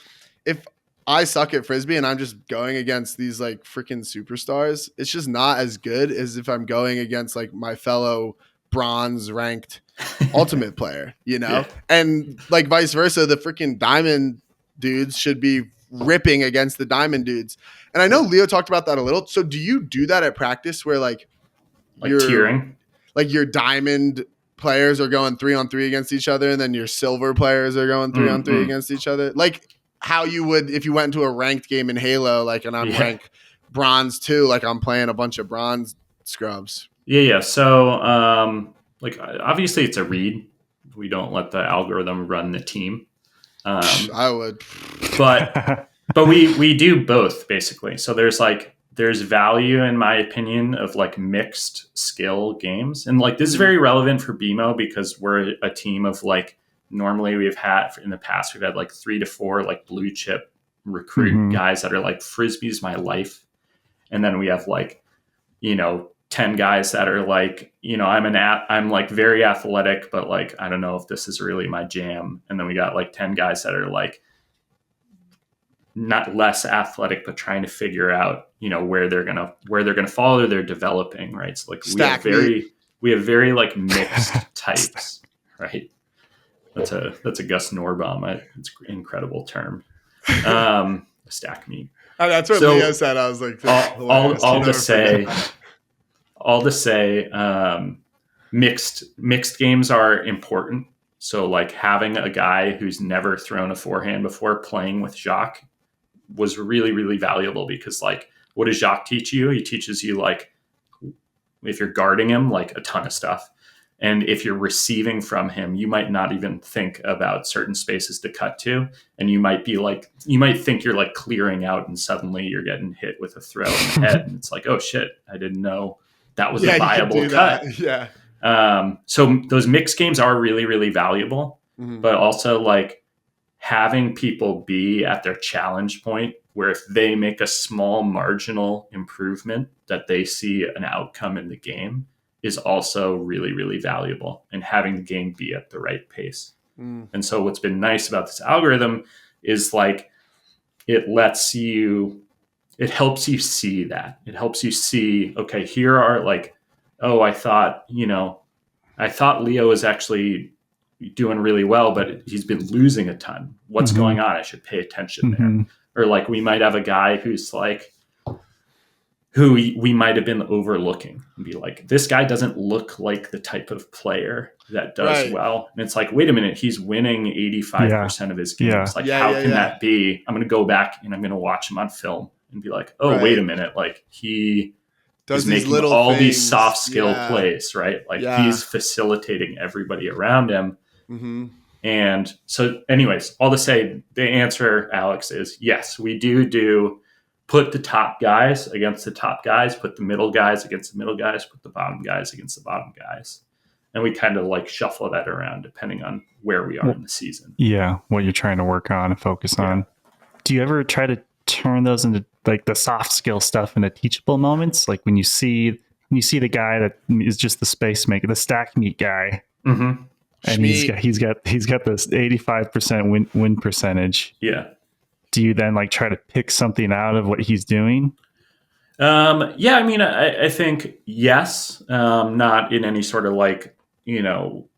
if I suck at frisbee and I'm just going against these like freaking superstars, it's just not as good as if I'm going against like my fellow bronze ranked ultimate player, and like vice versa. The freaking diamond dudes should be ripping against the diamond dudes. And I know Leo talked about that a little. So do you do that at practice where like your tiering, like your diamond players are going 3-on-3 against each other, and then your silver players are going 3-on-3 against each other? Like how you would if you went into a ranked game in Halo, like, and I'm ranked bronze 2, like I'm playing a bunch of bronze scrubs. Yeah. So like obviously it's a read. We don't let the algorithm run the team. I would, but we do both basically. So there's value in my opinion of like mixed skill games, and like this is very relevant for BMO because we're a team of like normally we've had in the past we've had like 3 to 4 like blue chip recruit guys that are like frisbee's my life, and then we have like 10 guys that are like, I'm like very athletic, but like, I don't know if this is really my jam. And then we got like 10 guys that are like not less athletic, but trying to figure out, where they're going to fall or they're developing. Right. So like we have very like mixed types, right? That's a Gus Norbaum. It's an incredible term. Stack meat. Oh, that's what Leo said. I was like, all to say, mixed games are important. So like having a guy who's never thrown a forehand before playing with Jacques was really, really valuable because like, what does Jacques teach you? He teaches you like, if you're guarding him, like a ton of stuff. And if you're receiving from him, you might not even think about certain spaces to cut to. And you might think you're like clearing out and suddenly you're getting hit with a throw in the head. And it's like, oh shit, I didn't know that was a viable cut. Yeah. So those mixed games are really, really valuable, but also like having people be at their challenge point where if they make a small marginal improvement that they see an outcome in the game is also really, really valuable, and having the game be at the right pace. And so what's been nice about this algorithm is like it helps you see that. It helps you see, okay, here are like, oh, I thought Leo is actually doing really well, but he's been losing a ton. What's going on? I should pay attention there. Or like we might have a guy who's like, who we might have been overlooking and be like, this guy doesn't look like the type of player that does well. And it's like, wait a minute, he's winning 85% of his games. Like, how can that be? I'm going to go back and I'm going to watch him on film and be like, oh, wait a minute. Like he is making all these soft skill plays, right? Like he's facilitating everybody around him. And so anyways, all to say, the answer, Alex, is yes, we do put the top guys against the top guys, put the middle guys against the middle guys, put the bottom guys against the bottom guys. And we kind of like shuffle that around depending on where we are in the season. Yeah, what you're trying to work on and focus on. Do you ever try to turn those into like the soft skill stuff into teachable moments? Like when you see the guy that is just the space maker, the stack meat guy, and he's got this 85% win percentage. Yeah. Do you then like try to pick something out of what he's doing? Yeah, I mean, I think yes, not in any sort of like,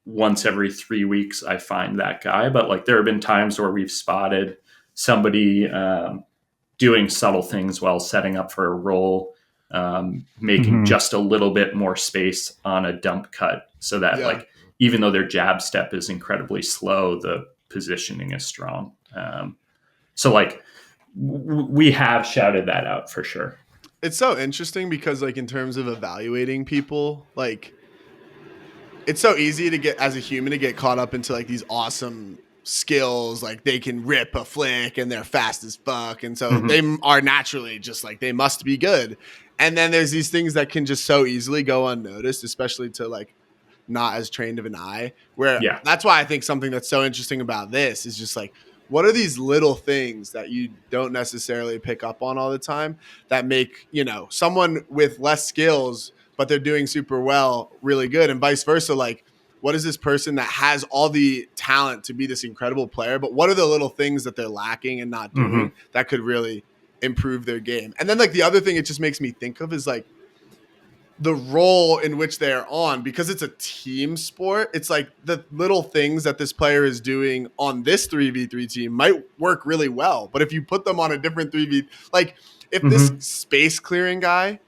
once every 3 weeks I find that guy, but like there have been times where we've spotted somebody doing subtle things while setting up for a roll, making just a little bit more space on a dump cut so that like, even though their jab step is incredibly slow, the positioning is strong. So like we have shouted that out for sure. It's so interesting because like in terms of evaluating people, like it's so easy to get as a human to get caught up into like these awesome skills, like they can rip a flick and they're fast as fuck. And so they are naturally just like, they must be good. And then there's these things that can just so easily go unnoticed, especially to like not as trained of an eye, where that's why I think something that's so interesting about this is just like, what are these little things that you don't necessarily pick up on all the time that make, someone with less skills, but they're doing super well, really good, and vice versa? Like, what is this person that has all the talent to be this incredible player, but what are the little things that they're lacking and not doing that could really improve their game? And then like the other thing it just makes me think of is like, the role in which they're on, because it's a team sport. It's like the little things that this player is doing on this 3v3 team might work really well. But if you put them on a different 3v, like if this space clearing guy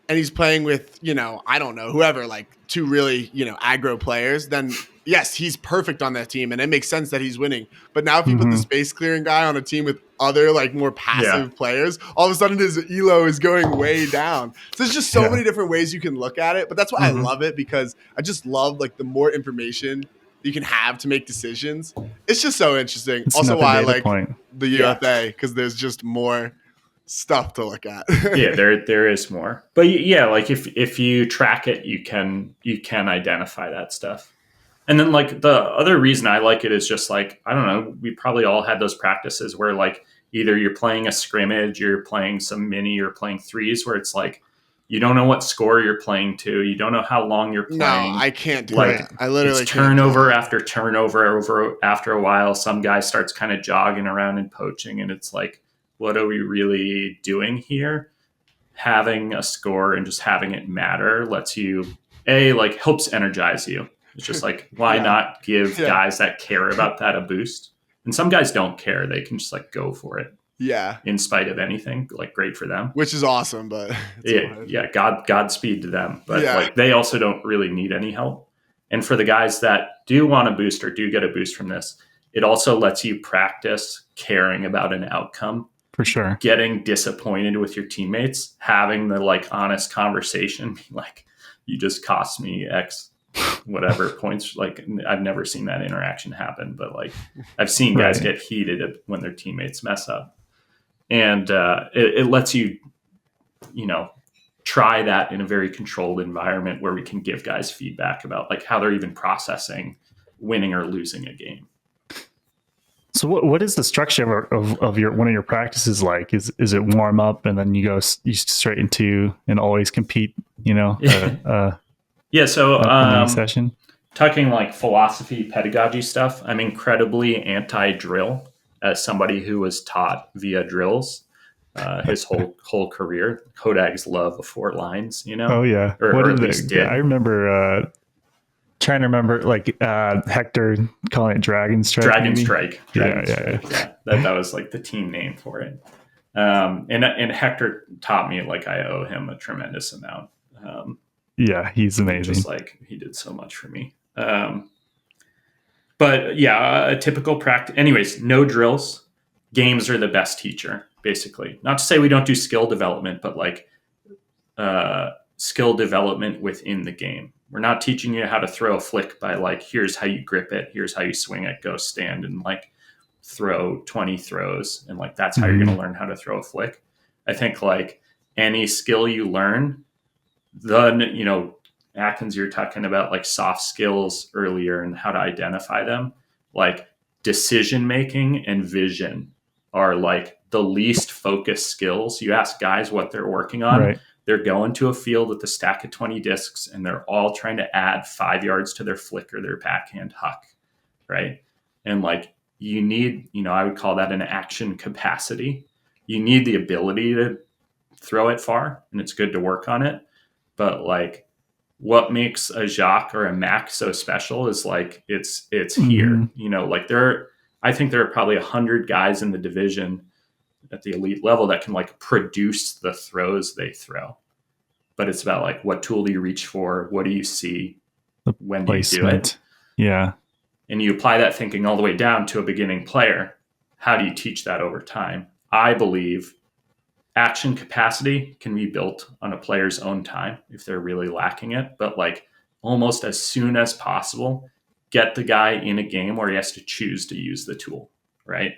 and he's playing with, I don't know, whoever, like two really, aggro players, then yes, he's perfect on that team. And it makes sense that he's winning. But now if you put the space clearing guy on a team with other like more passive players, all of a sudden his elo is going way down. So there's just so many different ways you can look at it. But that's why I love it, because I just love like the more information you can have to make decisions. It's just so interesting. It's also why I like the UFA, because there's just more stuff to look at. there is more. But like if you track it, you can identify that stuff. And then like the other reason I like it is just like, I don't know, we probably all had those practices where like either you're playing a scrimmage, you're playing some mini, you're playing threes, where it's like you don't know what score you're playing to, you don't know how long you're playing. No, I can't do that. I literally it's turnover after turnover over after a while. Some guy starts kind of jogging around and poaching, and it's like, what are we really doing here? Having a score and just having it matter lets you helps energize you. It's just like, why not give guys that care about that a boost? And some guys don't care. They can just like go for it. Yeah. In spite of anything, like great for them. Which is awesome, but Godspeed to them. But like they also don't really need any help. And for the guys that do want a boost or do get a boost from this, it also lets you practice caring about an outcome. For sure. Getting disappointed with your teammates, having the like honest conversation, like, you just cost me X whatever points. Like I've never seen that interaction happen, but like I've seen guys get heated when their teammates mess up, and it lets you try that in a very controlled environment where we can give guys feedback about like how they're even processing winning or losing a game. So what is the structure of your one of your practices like? Is it warm up and then you straight into an always compete, Yeah. So a main session? talking like philosophy, pedagogy stuff, I'm incredibly anti-drill as somebody who was taught via drills his whole career. Hodags love the 4 lines, Oh yeah. or at least did. I remember trying to remember like Hector calling it Dragon Strike. Dragon maybe? Strike. Yeah. That was like the team name for it. And Hector taught me like I owe him a tremendous amount. Yeah, he's amazing. Just like he did so much for me. But yeah, a typical practice. Anyways, no drills. Games are the best teacher, basically. Not to say we don't do skill development, but like skill development within the game. We're not teaching you how to throw a flick by like, here's how you grip it, here's how you swing it, go stand and like throw 20 throws. And like, that's how you're going to learn how to throw a flick. I think like any skill you learn, then, Atkins, you're talking about like soft skills earlier and how to identify them. Like decision making and vision are like the least focused skills. You ask guys what they're working on. Right. They're going to a field with a stack of 20 discs and they're all trying to add 5 yards to their flick or their backhand huck. Right. And like you need, I would call that an action capacity. You need the ability to throw it far and it's good to work on it. But like, what makes a Jacques or a Mac so special is like it's here. Like I think there are probably 100 guys in the division at the elite level that can like produce the throws they throw. But it's about like what tool do you reach for? What do you see? When do you do it? Yeah. And you apply that thinking all the way down to a beginning player. How do you teach that over time? I believe action capacity can be built on a player's own time if they're really lacking it. But like almost as soon as possible, get the guy in a game where he has to choose to use the tool, right?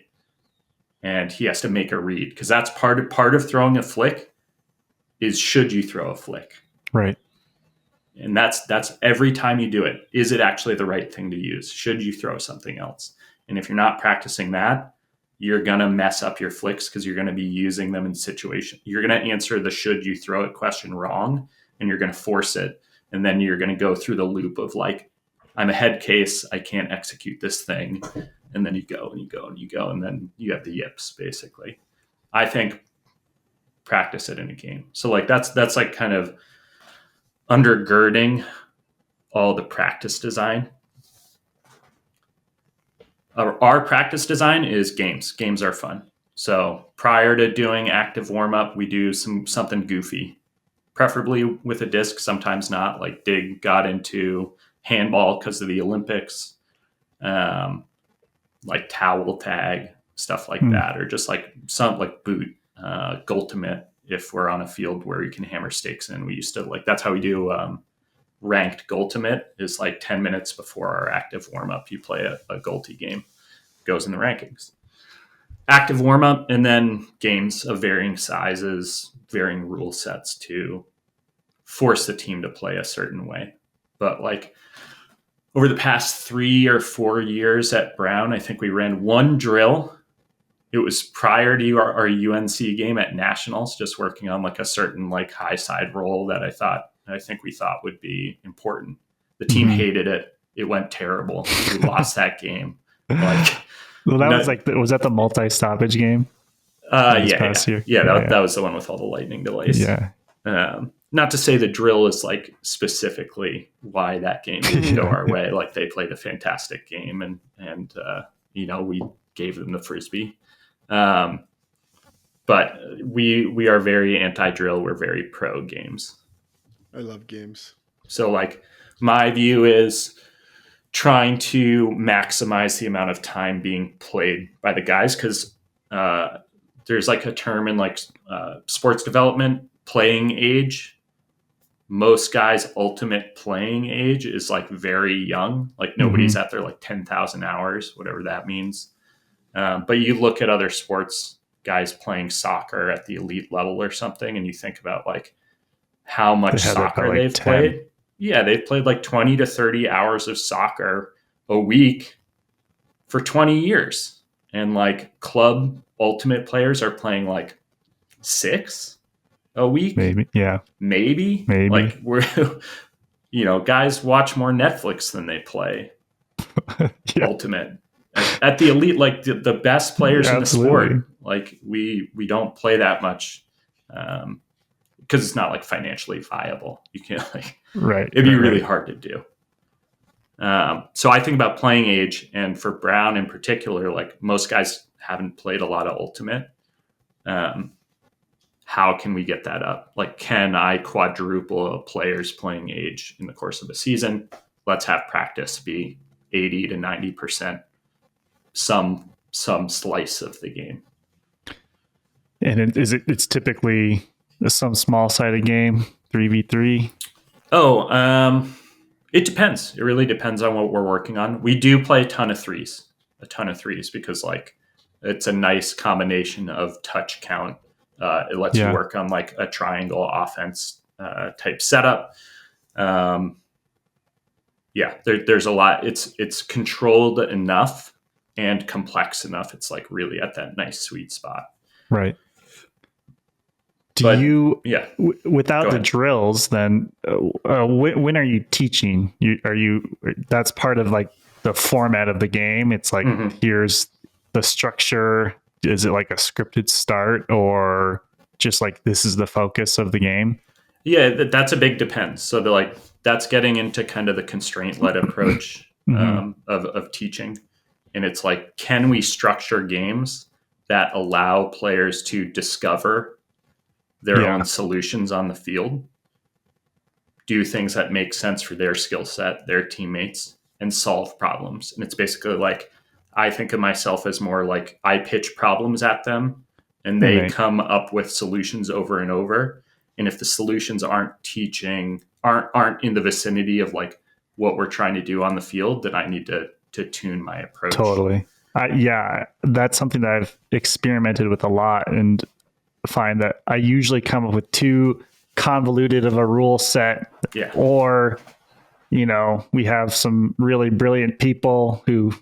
And he has to make a read because that's part of throwing a flick is should you throw a flick? Right. And that's every time you do it. Is it actually the right thing to use? Should you throw something else? And if you're not practicing that, you're going to mess up your flicks because you're going to be using them in situation. You're going to answer the should you throw it question wrong and you're going to force it. And then you're going to go through the loop of like, I'm a head case. I can't execute this thing. And then you go and you go and you go. And then you have the yips basically. I think practice it in a game. So like, that's like kind of undergirding all the practice design. Our practice design is games. Games are fun. So prior to doing active warm-up, we do something goofy, preferably with a disc, sometimes not. Like DiG got into handball because of the Olympics, like towel tag, stuff like that, or just like some like boot, Gultimate, if we're on a field where you can hammer stakes in. We used to like, that's how we do ranked Gultimate is like 10 minutes before our active warm-up. You play a Gulti game, goes in the rankings. Active warm-up and then games of varying sizes, varying rule sets to force the team to play a certain way. But like over the past 3 or 4 years at Brown, I think we ran one drill. It was prior to our UNC game at Nationals, just working on like a certain like high side roll that I think we thought would be important. The team hated it. It went terrible. We lost that game. Like, well, was that the multi-stoppage game? That was the one with all the lightning delays. Yeah. Not to say the drill is like specifically why that game didn't go our way. Like they played a fantastic game and we gave them the frisbee. But we are very anti-drill. We're very pro games. I love games. So like my view is trying to maximize the amount of time being played by the guys. Cause, there's like a term in like, sports development, playing age. Most guys' ultimate playing age is like very young. Like nobody's at their like 10,000 hours, whatever that means. But you look at other sports, guys playing soccer at the elite level or something, and you think about like how much soccer they've played. Yeah, they've played like 20 to 30 hours of soccer a week for 20 years. and like club ultimate players are playing like 6 a week. Maybe. Yeah. Maybe. Like we're, guys watch more Netflix than they play ultimate. At the elite, like the best players in the sport, like we don't play that much because it's not like financially viable. You can't it'd be really hard to do. So I think about playing age, and for Brown in particular, like most guys haven't played a lot of ultimate. How can we get that up? Like, can I quadruple a player's playing age in the course of a season? Let's have practice be 80 to 90%, some slice of the game. And it's typically some small sided game, 3v3? It depends. It really depends on what we're working on. We do play a ton of threes because like it's a nice combination of touch count. It lets you work on like a triangle offense type setup. There's a lot. It's controlled enough and complex enough. It's like really at that nice sweet spot. Right. Without the drills, then when are you teaching? That's part of like the format of the game. It's like, here's the structure. Is it like a scripted start, or just like this is the focus of the game? Yeah, that's a big depends. So that's getting into kind of the constraint-led approach of teaching. And it's like, can we structure games that allow players to discover their own solutions on the field, do things that make sense for their skill set, their teammates, and solve problems? And it's basically like, I think of myself as more like I pitch problems at them and they come up with solutions over and over. And if the solutions aren't in the vicinity of like what we're trying to do on the field, then I need to tune my approach. Totally. That's something that I've experimented with a lot, and find that I usually come up with too convoluted of a rule set, or we have some really brilliant people who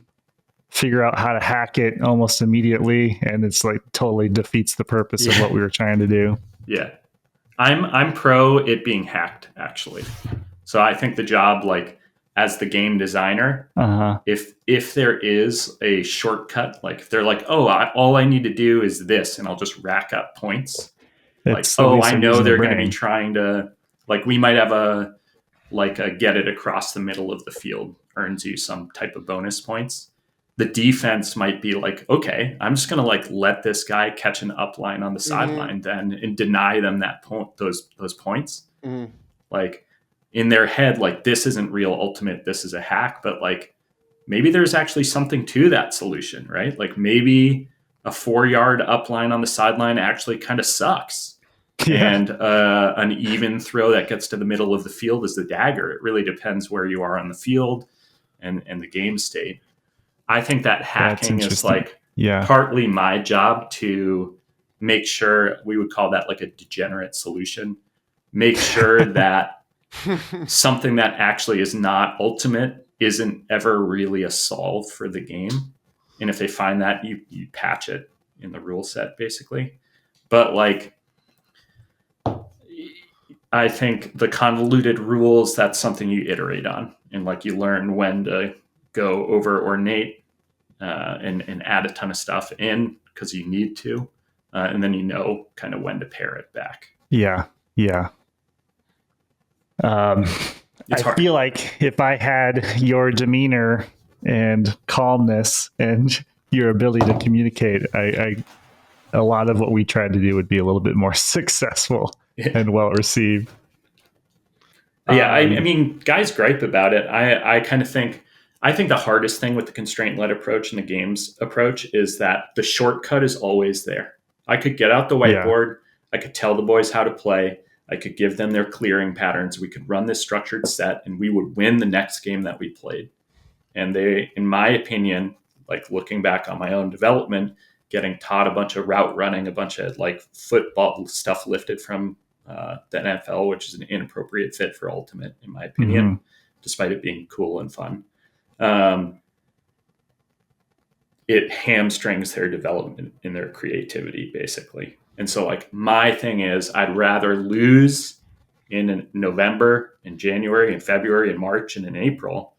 figure out how to hack it almost immediately, and it's like totally defeats the purpose of what we were trying to do. I'm pro it being hacked, actually. So I think the job, like as the game designer, if there is a shortcut, like if they're like, all I need to do is this, and I'll just rack up points. I know they're going to be trying to, like, we might have a get it across the middle of the field earns you some type of bonus points. The defense might be like, okay, I'm just going to like let this guy catch an upline on the sideline then and deny them that those points. Like in their head, like this isn't real ultimate, this is a hack, but like maybe there's actually something to that solution, right? Like maybe a 4-yard upline on the sideline actually kind of sucks. And an even throw that gets to the middle of the field is the dagger. It really depends where you are on the field and the game state. I think that hacking is like partly my job to make sure, we would call that like a degenerate solution, make sure that something that actually is not ultimate isn't ever really a solve for the game. And if they find that, you patch it in the rule set basically. But like, I think the convoluted rules, that's something you iterate on, and like you learn when to go over ornate and add a ton of stuff in because you need to, and then kind of when to pare it back. I feel like if I had your demeanor and calmness and your ability to communicate, a lot of what we tried to do would be a little bit more successful and well received. I mean, guys gripe about it. I kind of think, the hardest thing with the constraint-led approach and the games approach is that the shortcut is always there. I could get out the whiteboard. I could tell the boys how to play. I could give them their clearing patterns. We could run this structured set and we would win the next game that we played. And they, in my opinion, like looking back on my own development, getting taught a bunch of route running, a bunch of like football stuff lifted from the NFL, which is an inappropriate fit for Ultimate, in my opinion, despite it being cool and fun. it hamstrings their development in their creativity, basically. And so like my thing is I'd rather lose in November and January and February and March and in April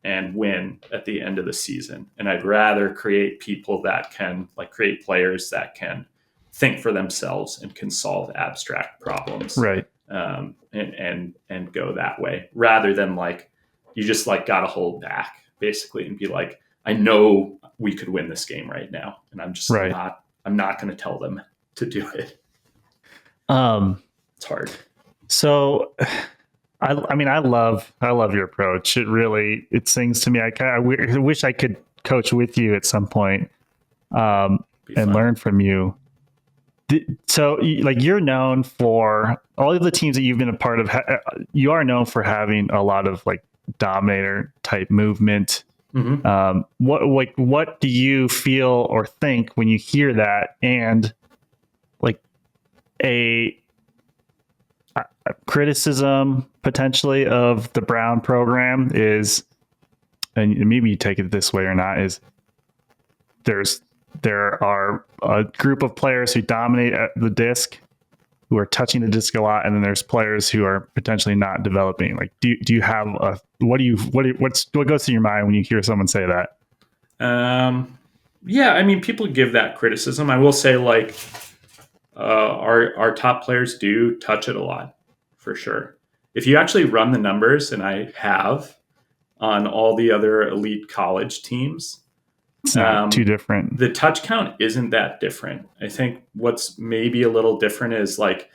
and win at the end of the season. And I'd rather create people that can like create players that can think for themselves and can solve abstract problems. Right. And go that way rather than like, you just like got to hold back basically and be like, I know we could win this game right now. And I'm just I'm not going to tell them to do it. It's hard. So I mean, I love your approach. It sings to me. I wish I could coach with you at some point, and learn from you. So like you're known for all of the teams that you've been a part of. You are known for having a lot of like dominator type movement. Mm-hmm. What do you feel or think when you hear that? And like a criticism potentially of the Brown program is, and maybe you take it this way or not, is there are a group of players who dominate the disc, who are touching the disc a lot, and then there's players who are potentially not developing. Like, do you have what goes through your mind when you hear someone say that? Yeah, I mean, people give that criticism. I will say, like, our top players do touch it a lot, for sure. If you actually run the numbers, and I have on all the other elite college teams, it's not too different. The touch count isn't that different. I think what's maybe a little different is like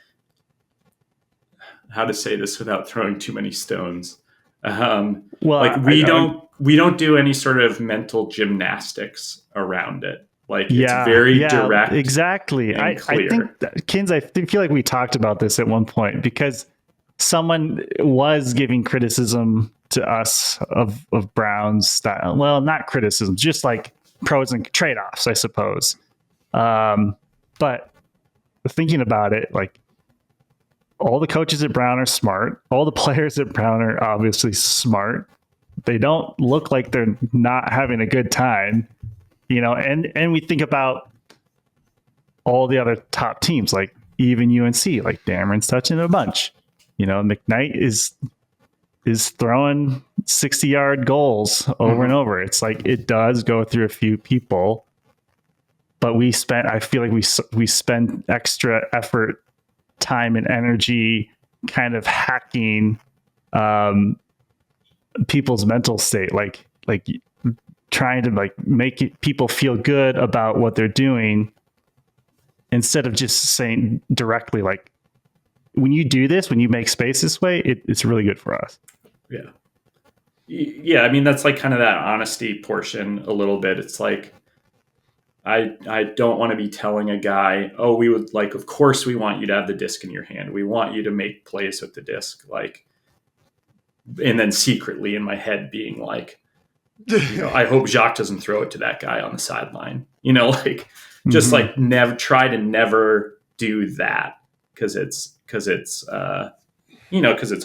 how to say this without throwing too many stones. Like we don't do any sort of mental gymnastics around it. Like it's very direct. Exactly. I think that, Kins, I feel like we talked about this at one point because someone was giving criticism to us of Brown's style. Well, not criticism, just like pros and trade-offs, I suppose. But thinking about it, like all the coaches at Brown are smart. All the players at Brown are obviously smart. They don't look like they're not having a good time, and we think about all the other top teams, like even UNC, like Dameron's touching a bunch. McKnight is throwing 60-yard goals over and over. It's like it does go through a few people, but I feel like we spend extra effort, time, and energy kind of hacking people's mental state, like trying to like make people feel good about what they're doing instead of just saying directly, like, when you do this, when you make space this way, it's really good for us. Yeah. Yeah. I mean, that's like kind of that honesty portion a little bit. It's like, I don't want to be telling a guy, oh, we would like, of course we want you to have the disc in your hand. We want you to make plays with the disc. Like, and then secretly in my head being like, I hope Jacques doesn't throw it to that guy on the sideline, like just like never do that. Cause it's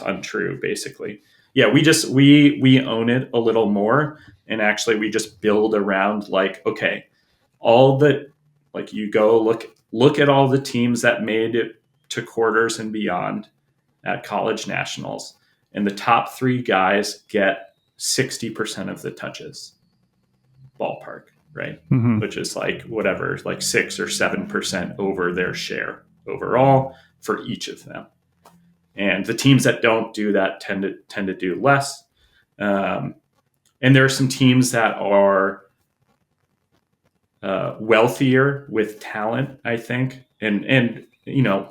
untrue basically. Yeah. We own it a little more. And actually we just build around like, okay, you go look at all the teams that made it to quarters and beyond at college nationals. And the top 3 guys get 60% of the touches ballpark, right? Mm-hmm. Which is like whatever, like 6 or 7% over their share overall for each of them. And the teams that don't do that tend to do less. And there are some teams that are wealthier with talent, I think, and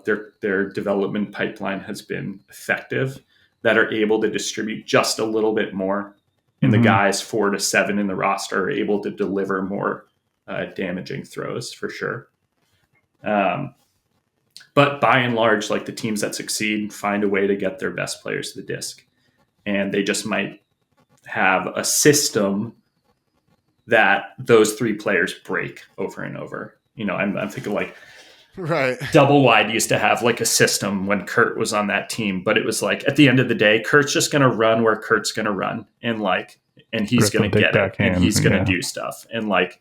their development pipeline has been effective, that are able to distribute just a little bit more, and the guys 4 to 7 in the roster are able to deliver more damaging throws for sure. But by and large, like the teams that succeed find a way to get their best players to the disc, and they just might have a system that those 3 players break over and over. I'm thinking like Double Wide used to have like a system when Kurt was on that team, but it was like at the end of the day, Kurt's just going to run where Kurt's going to run. And like, and he's going to get it, and he's going to do stuff. And like,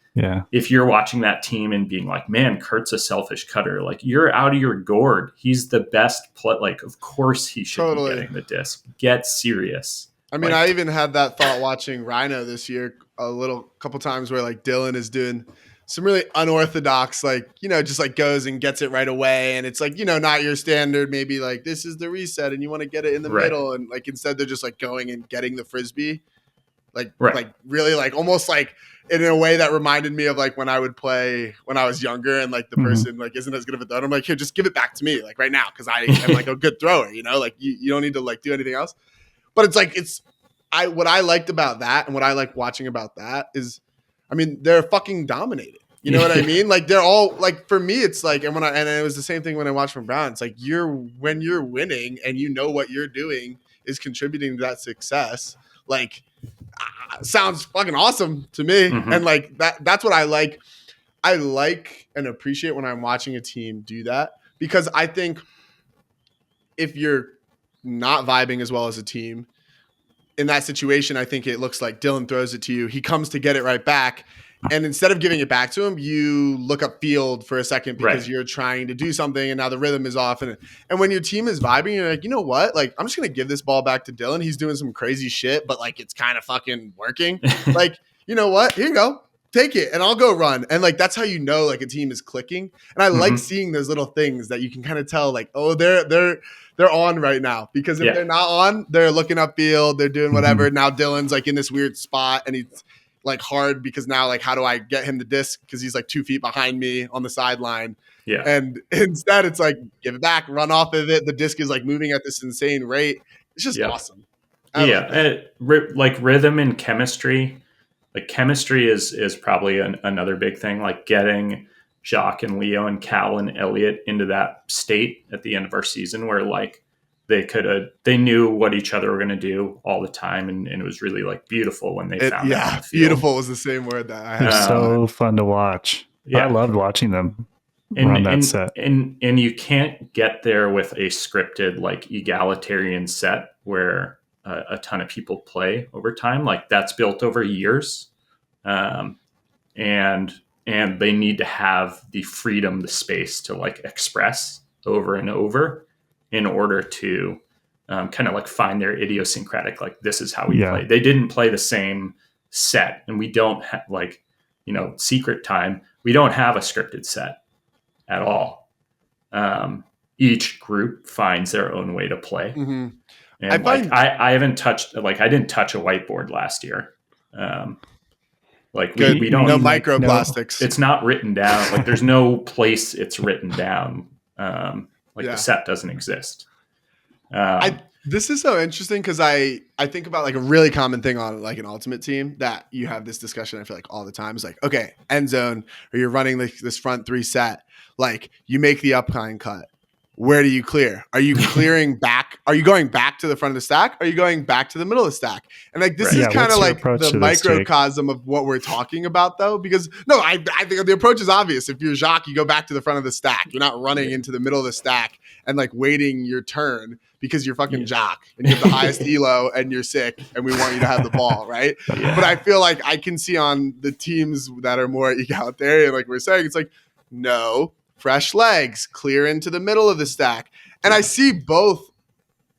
if you're watching that team and being like, man, Kurt's a selfish cutter, like you're out of your gourd. He's the best like, of course he should be getting the disc. Get serious. I mean, I even had that thought watching Rhino this year couple times where like Dylan is doing some really unorthodox, like, just like goes and gets it right away. And it's like, not your standard, maybe like this is the reset and you want to get it in the middle. And like, instead they're just like going and getting the Frisbee, like really like almost like in a way that reminded me of like when I would play when I was younger and like the person like isn't as good of a thrower. I'm like, here, just give it back to me like right now. Cause I am like a good thrower, like you don't need to like do anything else. But it's like, what I liked about that and what I like watching about that is, I mean, they're fucking dominated. You know what I mean? Like they're all like, for me, it's like, and it was the same thing when I watched from Brown. It's like when you're winning and what you're doing is contributing to that success. Like, sounds fucking awesome to me. And like that's what I like. I like and appreciate when I'm watching a team do that, because I think if you're not vibing as well as a team in that situation, I think it looks like Dylan throws it to you. He comes to get it right back. And instead of giving it back to him, you look up field for a second because you're trying to do something and now the rhythm is off. And when your team is vibing, you're like, you know what? Like, I'm just going to give this ball back to Dylan. He's doing some crazy shit, but like, it's kind of fucking working. Like, you know what? Here you go. Take it and I'll go run. And like, that's how you know like a team is clicking. And I like seeing those little things that you can kind of tell like, oh, they're on right now, because if they're not on, they're looking upfield, they're doing whatever. Now Dylan's like in this weird spot and he's like hard because now like, how do I get him the disc? Because he's like 2 feet behind me on the sideline. Yeah. And instead it's like, give it back, run off of it. The disc is like moving at this insane rate. It's just awesome. Like rhythm and chemistry. Like chemistry is probably another big thing, like getting Jacques and Leo and Cal and Elliot into that state at the end of our season where like they knew what each other were going to do all the time. And it was really like beautiful when they found that on the field. Beautiful was the same word that I had. They're so fun to watch. I loved watching them run that set. And you can't get there with a scripted, like egalitarian set where a ton of people play over time. Like that's built over years. And they need to have the freedom, the space to like express over and over in order to kind of like find their idiosyncratic, like this is how we play. They didn't play the same set, and we don't have like, secret time. We don't have a scripted set at all. Each group finds their own way to play. And I haven't touched, like I didn't touch a whiteboard last year. Like we don't, no microplastics. It's not written down. Like there's no place it's written down. The set doesn't exist. This is so interesting because I think about like a really common thing on like an ultimate team that you have this discussion, I feel like all the time, is like, okay, end zone, or you're running like this front 3 set, like you make the upline cut. Where do you clear? Are you clearing back? Are you going back to the front of the stack? Are you going back to the middle of the stack? And like, this is kind of like the microcosm of what we're talking about though, because I think the approach is obvious. If you're Jacques, you go back to the front of the stack. You're not running into the middle of the stack and like waiting your turn because you're fucking Jacques and you have the highest elo and you're sick and we want you to have the ball, right? But I feel like I can see on the teams that are more egalitarian, like we're saying, it's like, no, fresh legs, clear into the middle of the stack. And I see both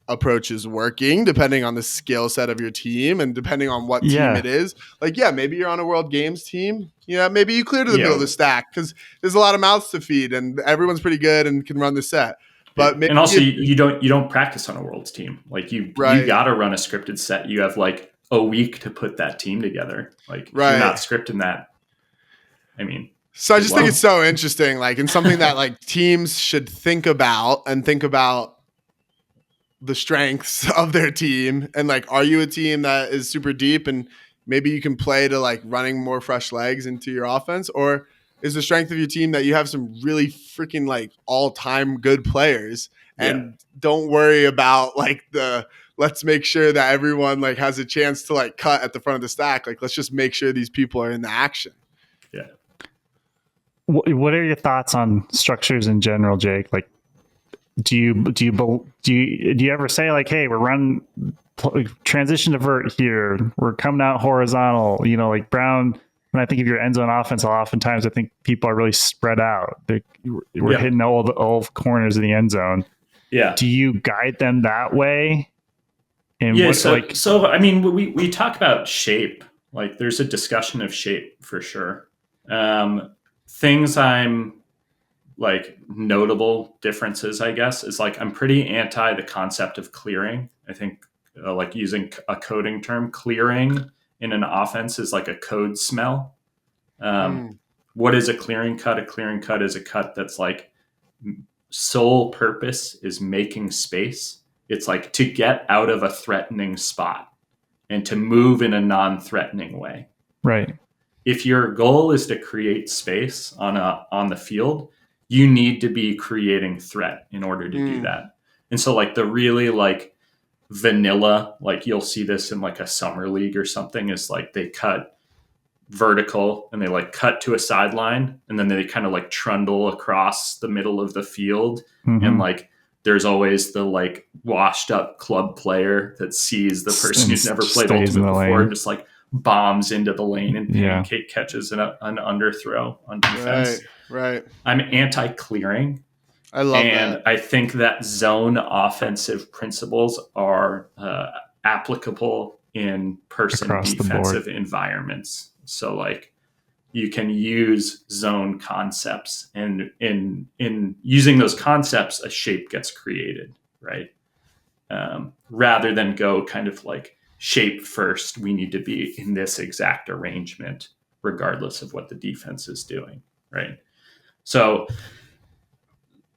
approaches working depending on the skill set of your team and depending on what team it is. Like, maybe you're on a World Games team. Maybe you clear to the middle of the stack because there's a lot of mouths to feed and everyone's pretty good and can run the set. But maybe and also you don't practice on a Worlds team. Like you got to run a scripted set. You have like a week to put that team together. Like if you're not scripting that. I mean, so I just think it's so interesting, like, and something that like teams should think about the strengths of their team. And like, are you a team that is super deep and maybe you can play to like running more fresh legs into your offense? Or is the strength of your team that you have some really freaking like all-time good players and don't worry about like let's make sure that everyone like has a chance to like cut at the front of the stack. Like, let's just make sure these people are in the action. Yeah. What are your thoughts on structures in general, Jake? Like, do you ever say like, hey, we're running transition to vert here. We're coming out horizontal. You know, like Brown. When I think of your end zone offense, oftentimes I think people are really spread out. We're hitting all corners of the end zone. Yeah. Do you guide them that way? And so I mean, we talk about shape. Like, there's a discussion of shape for sure. Things I'm like notable differences, I guess, is like I'm pretty anti the concept of clearing. I think like using a coding term, clearing in an offense is like a code smell. What is a clearing cut? A clearing cut is a cut that's like sole purpose is making space. It's like to get out of a threatening spot and to move in a non-threatening way. Right. If your goal is to create space on the field, you need to be creating threat in order to do that. And so like the really like vanilla, like you'll see this in like a summer league or something, is like they cut vertical and they like cut to a sideline and then they kind of like trundle across the middle of the field. And like there's always the like washed up club player that sees the person who's never played ultimate before and just like bombs into the lane and pancake catches an underthrow on defense. Right. I'm anti-clearing. I love that. I think that zone offensive principles are applicable in person defensive environments. So like you can use zone concepts, and in using those concepts, a shape gets created, right? Rather than go kind of like shape first, we need to be in this exact arrangement, regardless of what the defense is doing, right? So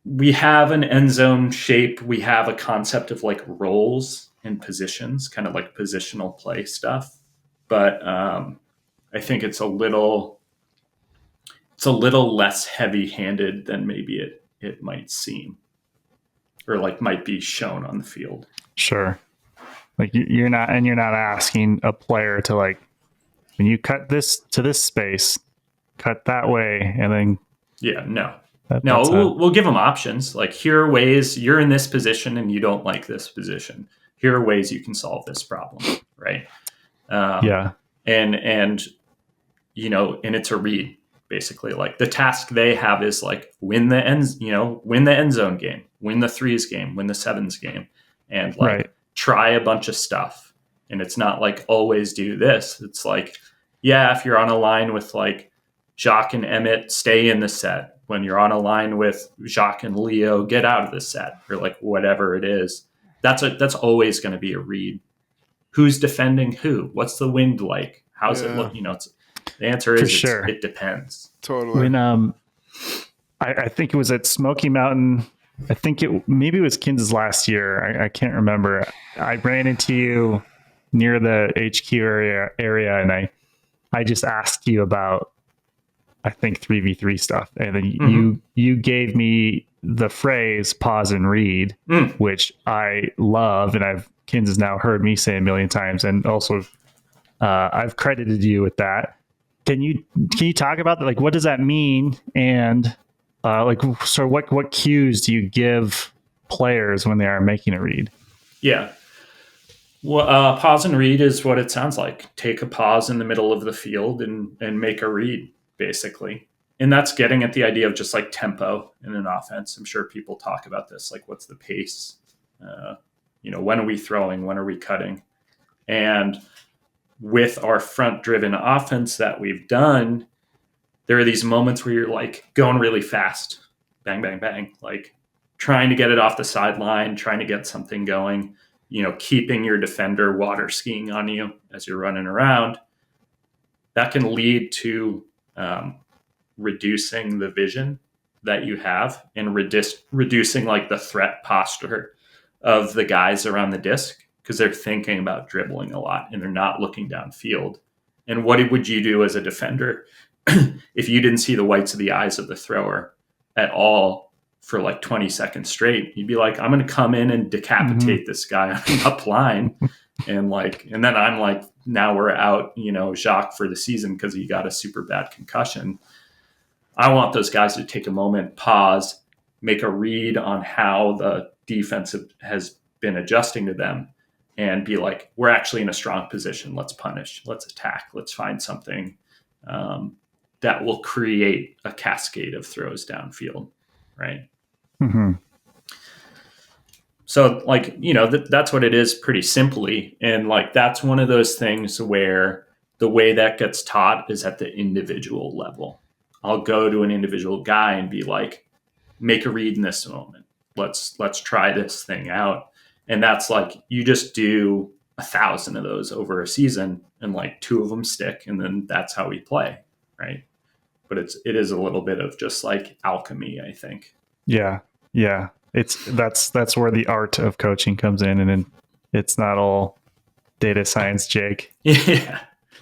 we have an end zone shape. We have a concept of like roles and positions, kind of like positional play stuff. But I think it's a little less heavy-handed than maybe it might seem, or like might be shown on the field. Sure. Like you're not asking a player to like, when you cut this to this space, cut that way, and then we'll give them options. Like, here are ways you're in this position and you don't like this position. Here are ways you can solve this problem, right? And you know, and it's a read basically. Like the task they have is like win the end zone game, win the threes game, win the sevens game, and like try a bunch of stuff. And it's not like always do this. It's like, if you're on a line with like Jacques and Emmett, stay in the set. When you're on a line with Jacques and Leo, get out of the set, or like whatever it is. That's always going to be a read. Who's defending who? What's the wind like? How's it look? You know, the answer is it depends. Totally. When I think it was at Smoky Mountain. I think maybe it was Kansas last year. I can't remember. I ran into you near the HQ area, and I just asked you about, I think, 3v3 stuff, and then you gave me the phrase pause and read, which I love, and Kins has now heard me say a million times, and also I've credited you with that. Can you talk about that? Like, what does that mean? And so what cues do you give players when they are making a read? Yeah. Well, pause and read is what it sounds like. Take a pause in the middle of the field and make a read, basically. And that's getting at the idea of just like tempo in an offense. I'm sure people talk about this, like what's the pace? When are we throwing? When are we cutting? And with our front-driven offense that we've done, there are these moments where you're like going really fast, bang, bang, bang, like trying to get it off the sideline, trying to get something going, keeping your defender water skiing on you as you're running around. That can lead to reducing the vision that you have and reducing like the threat posture of the guys around the disc, because they're thinking about dribbling a lot and they're not looking downfield. And what would you do as a defender if you didn't see the whites of the eyes of the thrower at all for like 20 seconds straight? You'd be like, I'm going to come in and decapitate this guy on the up line. And then I'm like, now we're out, Jacques for the season because he got a super bad concussion. I want those guys to take a moment, pause, make a read on how the defense has been adjusting to them, and be like, we're actually in a strong position. Let's punish, let's attack, let's find something that will create a cascade of throws downfield, right? Mm-hmm. So like, that's what it is pretty simply. And like, that's one of those things where the way that gets taught is at the individual level. I'll go to an individual guy and be like, make a read in this moment. Let's try this thing out. And that's like, you just do 1,000 of those over a season and like 2 of them stick. And then that's how we play. Right. But it is a little bit of just like alchemy, I think. Yeah. Yeah. That's where the art of coaching comes in, and then it's not all data science, Jake. Yeah.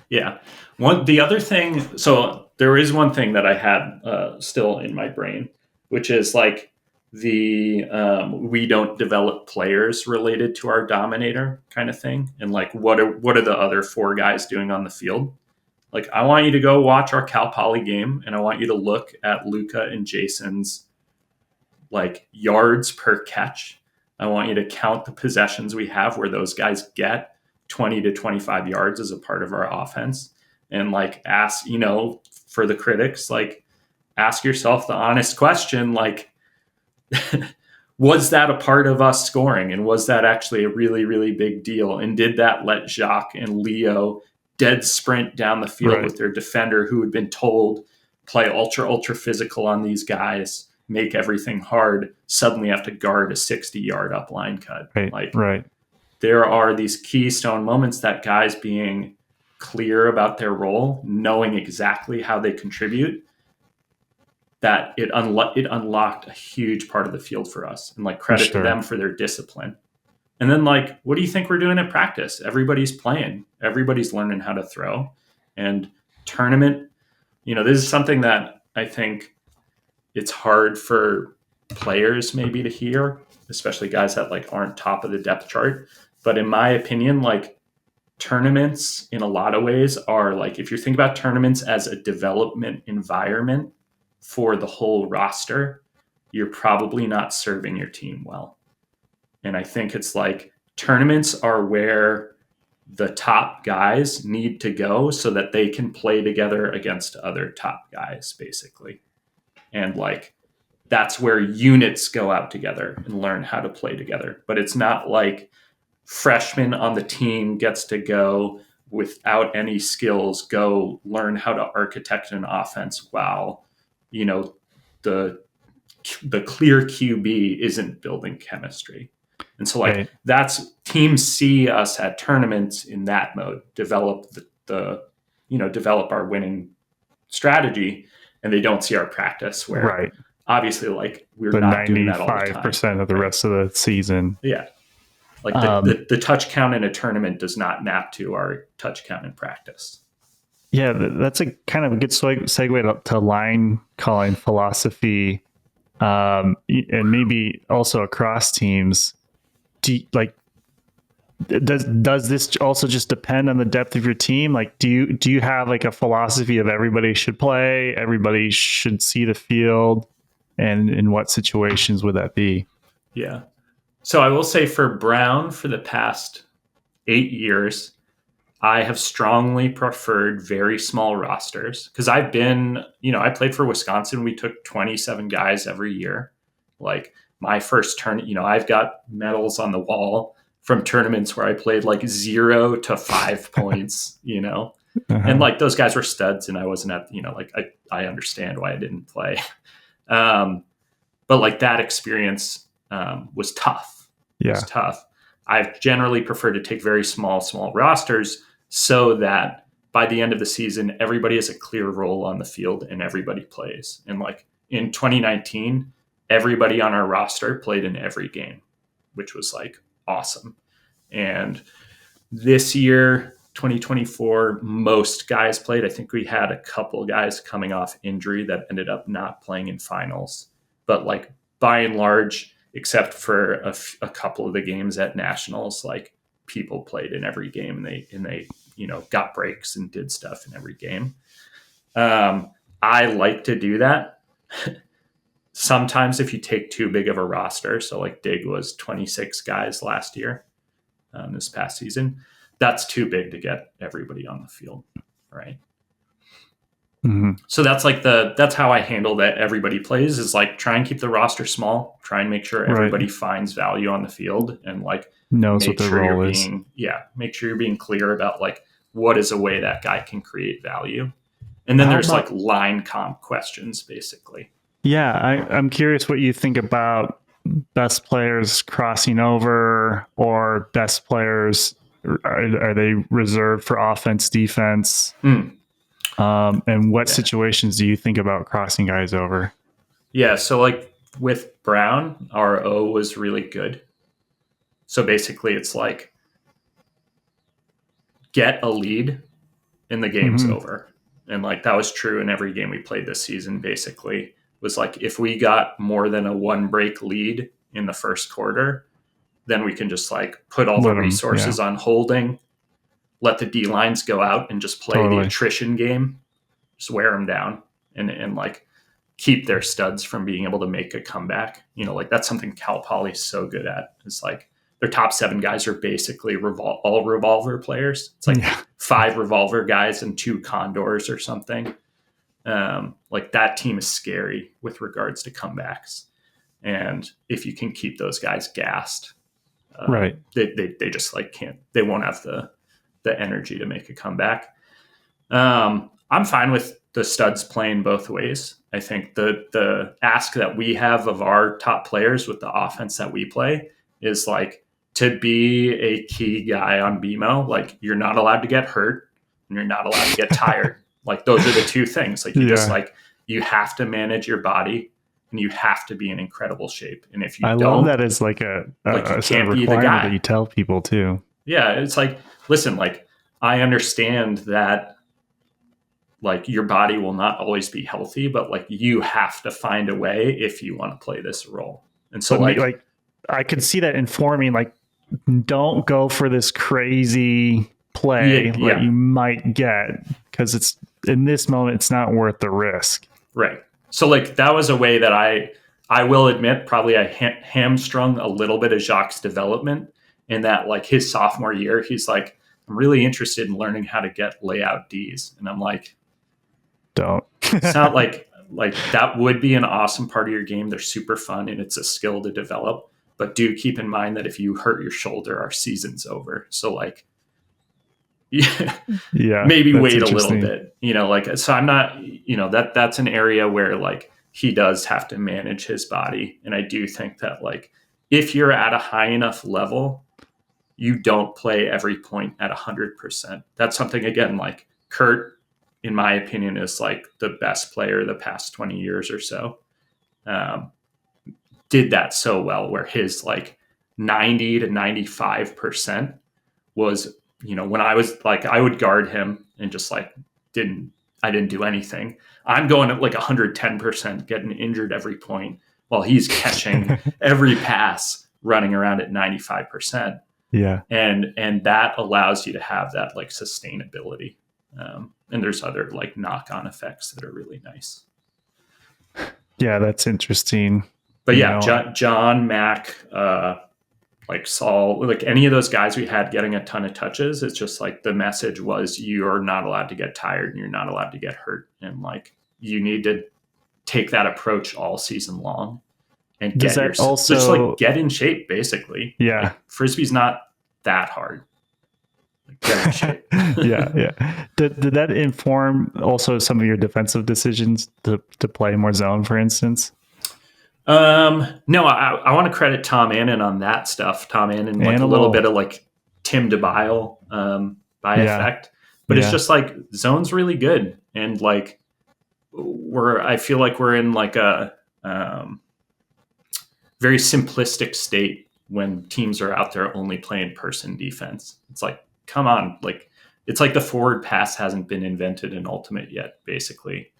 Yeah. The other thing, so there is one thing that I had still in my brain, which is like the we don't develop players related to our dominator kind of thing. And like, what are the other 4 guys doing on the field? Like, I want you to go watch our Cal Poly game, and I want you to look at Luca and Jason's like yards per catch. I want you to count the possessions we have where those guys get 20 to 25 yards as a part of our offense. And like, ask, for the critics, like, ask yourself the honest question, like, was that a part of us scoring? And was that actually a really, really big deal? And did that let Jacques and Leo dead sprint down the field with their defender who had been told play ultra physical on these guys, make everything hard, suddenly have to guard a 60-yard up line cut? There are these keystone moments that guys being clear about their role, knowing exactly how they contribute, that it unlocked a huge part of the field for us. And like, credit to them for their discipline. And then like, what do you think we're doing in practice? Everybody's playing. Everybody's learning how to throw. And tournament, this is something that I think it's hard for players maybe to hear, especially guys that like aren't top of the depth chart. But in my opinion, like, tournaments in a lot of ways are like, if you think about tournaments as a development environment for the whole roster, you're probably not serving your team well. And I think it's like, tournaments are where the top guys need to go so that they can play together against other top guys, basically. And like, that's where units go out together and learn how to play together. But it's not like freshman on the team gets to go without any skills, go learn how to architect an offense while, the clear QB isn't building chemistry. And so like, that's, teams see us at tournaments in that mode, develop develop our winning strategy, and they don't see our practice where obviously like we're not doing that all the time. 95% of the rest of the season. Yeah. Like the touch count in a tournament does not map to our touch count in practice. Yeah, that's a kind of a good segue to line calling philosophy, and maybe also across teams. Does this also just depend on the depth of your team? Like, do you have like a philosophy of everybody should play, everybody should see the field, and in what situations would that be? Yeah. So I will say for Brown, for the past 8 years, I have strongly preferred very small rosters, because I've been, I played for Wisconsin. We took 27 guys every year. Like, my first turn, I've got medals on the wall from tournaments where I played like 0 to 5 points, and like, those guys were studs, and I wasn't at, like, I understand why I didn't play. But like, that experience was tough. Yeah. It was tough. I've generally preferred to take very small rosters so that by the end of the season, everybody has a clear role on the field and everybody plays. And like, in 2019, everybody on our roster played in every game, which was like awesome. And this year, 2024, most guys played. I think we had a couple guys coming off injury that ended up not playing in finals. But like, by and large, except for a couple of the games at nationals, like, people played in every game, and they got breaks and did stuff in every game. I like to do that. Sometimes if you take too big of a roster, so like DiG was 26 guys last year, this past season. That's too big to get everybody on the field, right? Mm-hmm. So that's how I handle that. Everybody plays is like try and keep the roster small, try and make sure everybody finds value on the field, and like knows what their role is. Make sure you're being clear about like what is a way that guy can create value. And then there's like line comp questions, basically. Yeah, I'm curious what you think about best players crossing over, or best players, are they reserved for offense, defense? And what situations do you think about crossing guys over? Yeah, so like with Brown, our O was really good. So basically it's like get a lead and the game's over. And like that was true in every game we played this season, basically. Was like if we got more than a 1 break lead in the first quarter, then we can just like put all the resources on holding, let the D lines go out and just play the attrition game, just wear them down and like keep their studs from being able to make a comeback. You know, like that's something Cal Poly's so good at. It's like their top 7 guys are basically all revolver players. It's like 5 revolver guys and 2 condors or something. Like that team is scary with regards to comebacks. And if you can keep those guys gassed, they just like they won't have the energy to make a comeback. I'm fine with the studs playing both ways. I think the ask that we have of our top players with the offense that we play is like to be a key guy on BMO. Like you're not allowed to get hurt and you're not allowed to get tired. Like those are the 2 things. Like you just like, you have to manage your body and you have to be in incredible shape. And if you don't, love that as like a can't be the guy that you tell people too. Yeah. It's like, listen, like I understand that like your body will not always be healthy, but like you have to find a way if you want to play this role. And so like I could see that informing, like, don't go for this crazy play that you might get, because it's in this moment, it's not worth the risk. Right. So like that was a way that I will admit probably I hamstrung a little bit of Jacques' development in that like his sophomore year, he's like, I'm really interested in learning how to get layout Ds. And I'm like, don't. It's not like that would be an awesome part of your game. They're super fun and it's a skill to develop. But do keep in mind that if you hurt your shoulder, our season's over. So like, maybe wait a little bit, you know, like, so I'm not, you know, that's an area where like he does have to manage his body. And I do think that like, if you're at a high enough level, you don't play every point at 100%. That's something, again, like Kurt, in my opinion, is like the best player the past 20 years or so. Did that so well, where his like 90 to 95% was, you know, when I was like, I would guard him and just like I didn't do anything. I'm going at like 110%, getting injured every point while he's catching every pass, running around at 95%. Yeah. And that allows you to have that like sustainability. And there's other like knock-on effects that are really nice. Yeah, that's interesting. But John, Mac, like Saul, like any of those guys we had getting a ton of touches, it's just like the message was you're not allowed to get tired and you're not allowed to get hurt. And like you need to take that approach all season long and just like get in shape, basically. Yeah. Like, Frisbee's not that hard. Like, get in shape. Yeah. Did that inform also some of your defensive decisions to play more zone, for instance? No, I want to credit Tom Annan on that stuff. Tom Annan, like a little bit of like Tim DeBile, by effect, but it's just like zone's really good. And like I feel like we're in like a, very simplistic state when teams are out there only playing person defense. It's like, come on. Like, it's like the forward pass hasn't been invented in Ultimate yet, basically.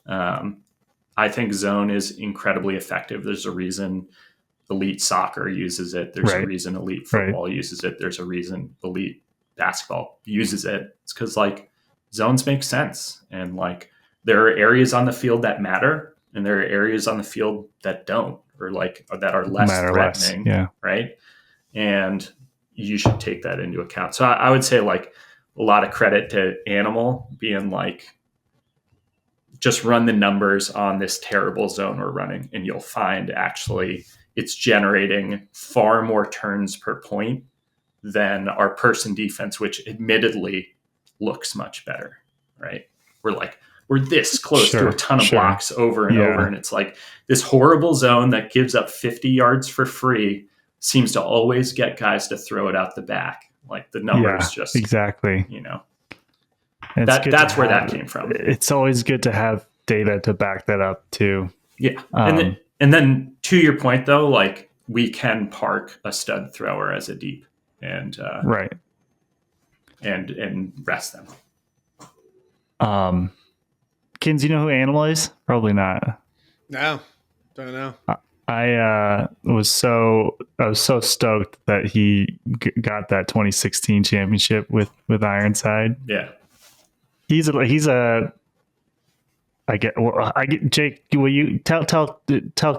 I think zone is incredibly effective. There's a reason elite soccer uses it. There's a reason elite football uses it. There's a reason elite basketball uses it. It's because like zones make sense. And like there are areas on the field that matter and there are areas on the field that don't, or like that are less threatening. Right. And you should take that into account. So I would say like a lot of credit to Animal being like, just run the numbers on this terrible zone we're running, and you'll find actually it's generating far more turns per point than our person defense, which admittedly looks much better, right? We're this close to a ton of blocks over and over. And it's like this horrible zone that gives up 50 yards for free seems to always get guys to throw it out the back. Like the numbers just exactly, that's where that came from. It's always good to have data to back that up too. Yeah. And then to your point though, like we can park a stud thrower as a deep and right. And rest them. Kins, you know who Animal is? Probably not. No, don't know. I was so stoked that he got that 2016 championship with Ironside. Yeah, he's a. I get Jake. Will you tell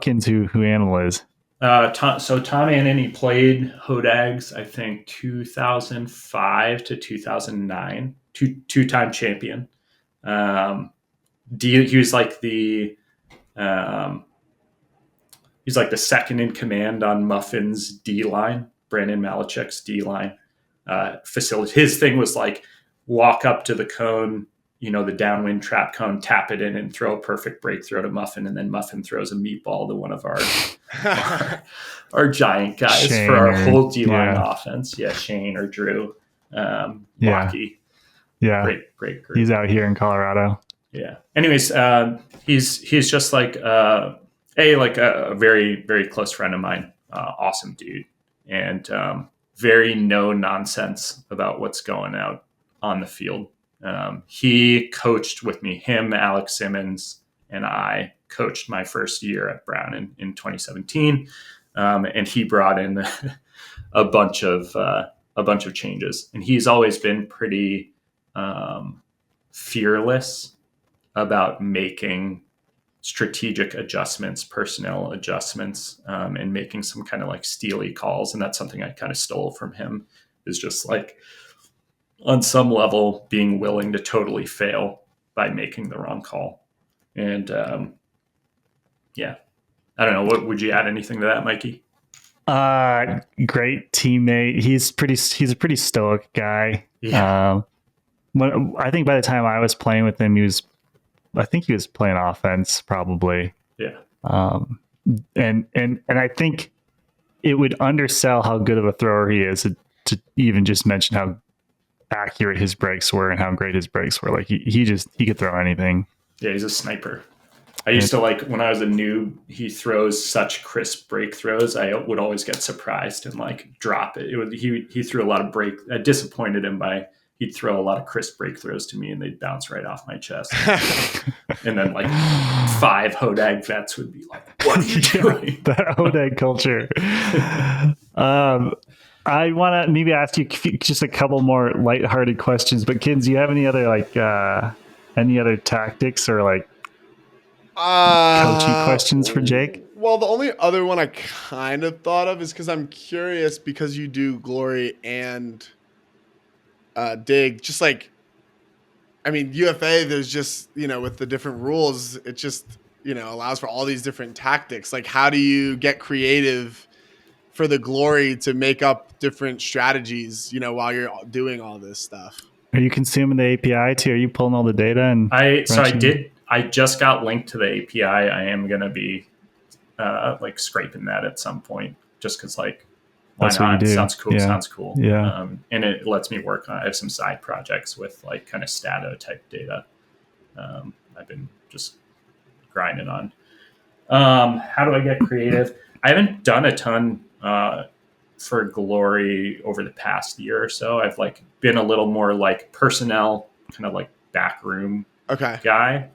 Kins who Animal is? Tom Annan, he played Hodags, I think 2005 to 2009, two-time champion. He was like the he's like the second in command on Muffin's D line, Brandon Malachek's D line facility. His thing was like walk up to the cone, the downwind trap cone, tap it in, and throw a perfect break throw to Muffin, and then Muffin throws a meatball to one of our giant guys Shane, for our whole D line offense. Yeah, Shane or Drew, Blocky. Yeah, great group. He's out here in Colorado. Yeah. Anyways, he's just like a very, very close friend of mine. Awesome dude, and very no nonsense about what's going out on the field. He coached with me. Him, Alex Simmons, and I coached my first year at Brown in 2017, and he brought in a bunch of changes. And he's always been pretty fearless about making strategic adjustments, personnel adjustments, and making some kind of like steely calls. And that's something I kind of stole from him, is just like on some level being willing to totally fail by making the wrong call. And I don't know. What would you add anything to that, Mikey? Great teammate. He's a pretty stoic guy. Yeah. I think by the time I was playing with him, he was playing offense probably. Yeah. And I think it would undersell how good of a thrower he is to even just mention how accurate his breaks were and how great his breaks were. Like he could throw anything. Yeah, he's a sniper. I used to like when I was a noob, he throws such crisp break throws. I would always get surprised and like drop it. He threw a lot of break. I disappointed him by he'd throw a lot of crisp break throws to me and they'd bounce right off my chest. And then like 5 Hodag vets would be like, what are you doing? That Hodag culture. I want to maybe ask you just a couple more lighthearted questions, but Kins, do you have any other tactics or like coaching questions for Jake? Well, the only other one I kind of thought of is because I'm curious, because you do Glory and DiG, just like, I mean, UFA, there's just, with the different rules, it just, allows for all these different tactics. Like, how do you get creative for the Glory to make up different strategies, while you're doing all this stuff? Are you consuming the API too? Are you pulling all the data? And I just got linked to the API. I am going to be like scraping that at some point, just because like, why That's not? Sounds cool. Yeah. Sounds cool. Yeah. And it lets me work on, I have some side projects with like kind of Stato type data. I've been just grinding on. How do I get creative? I haven't done a ton for Glory over the past year or so. I've like been a little more like personnel, kind of like backroom guy.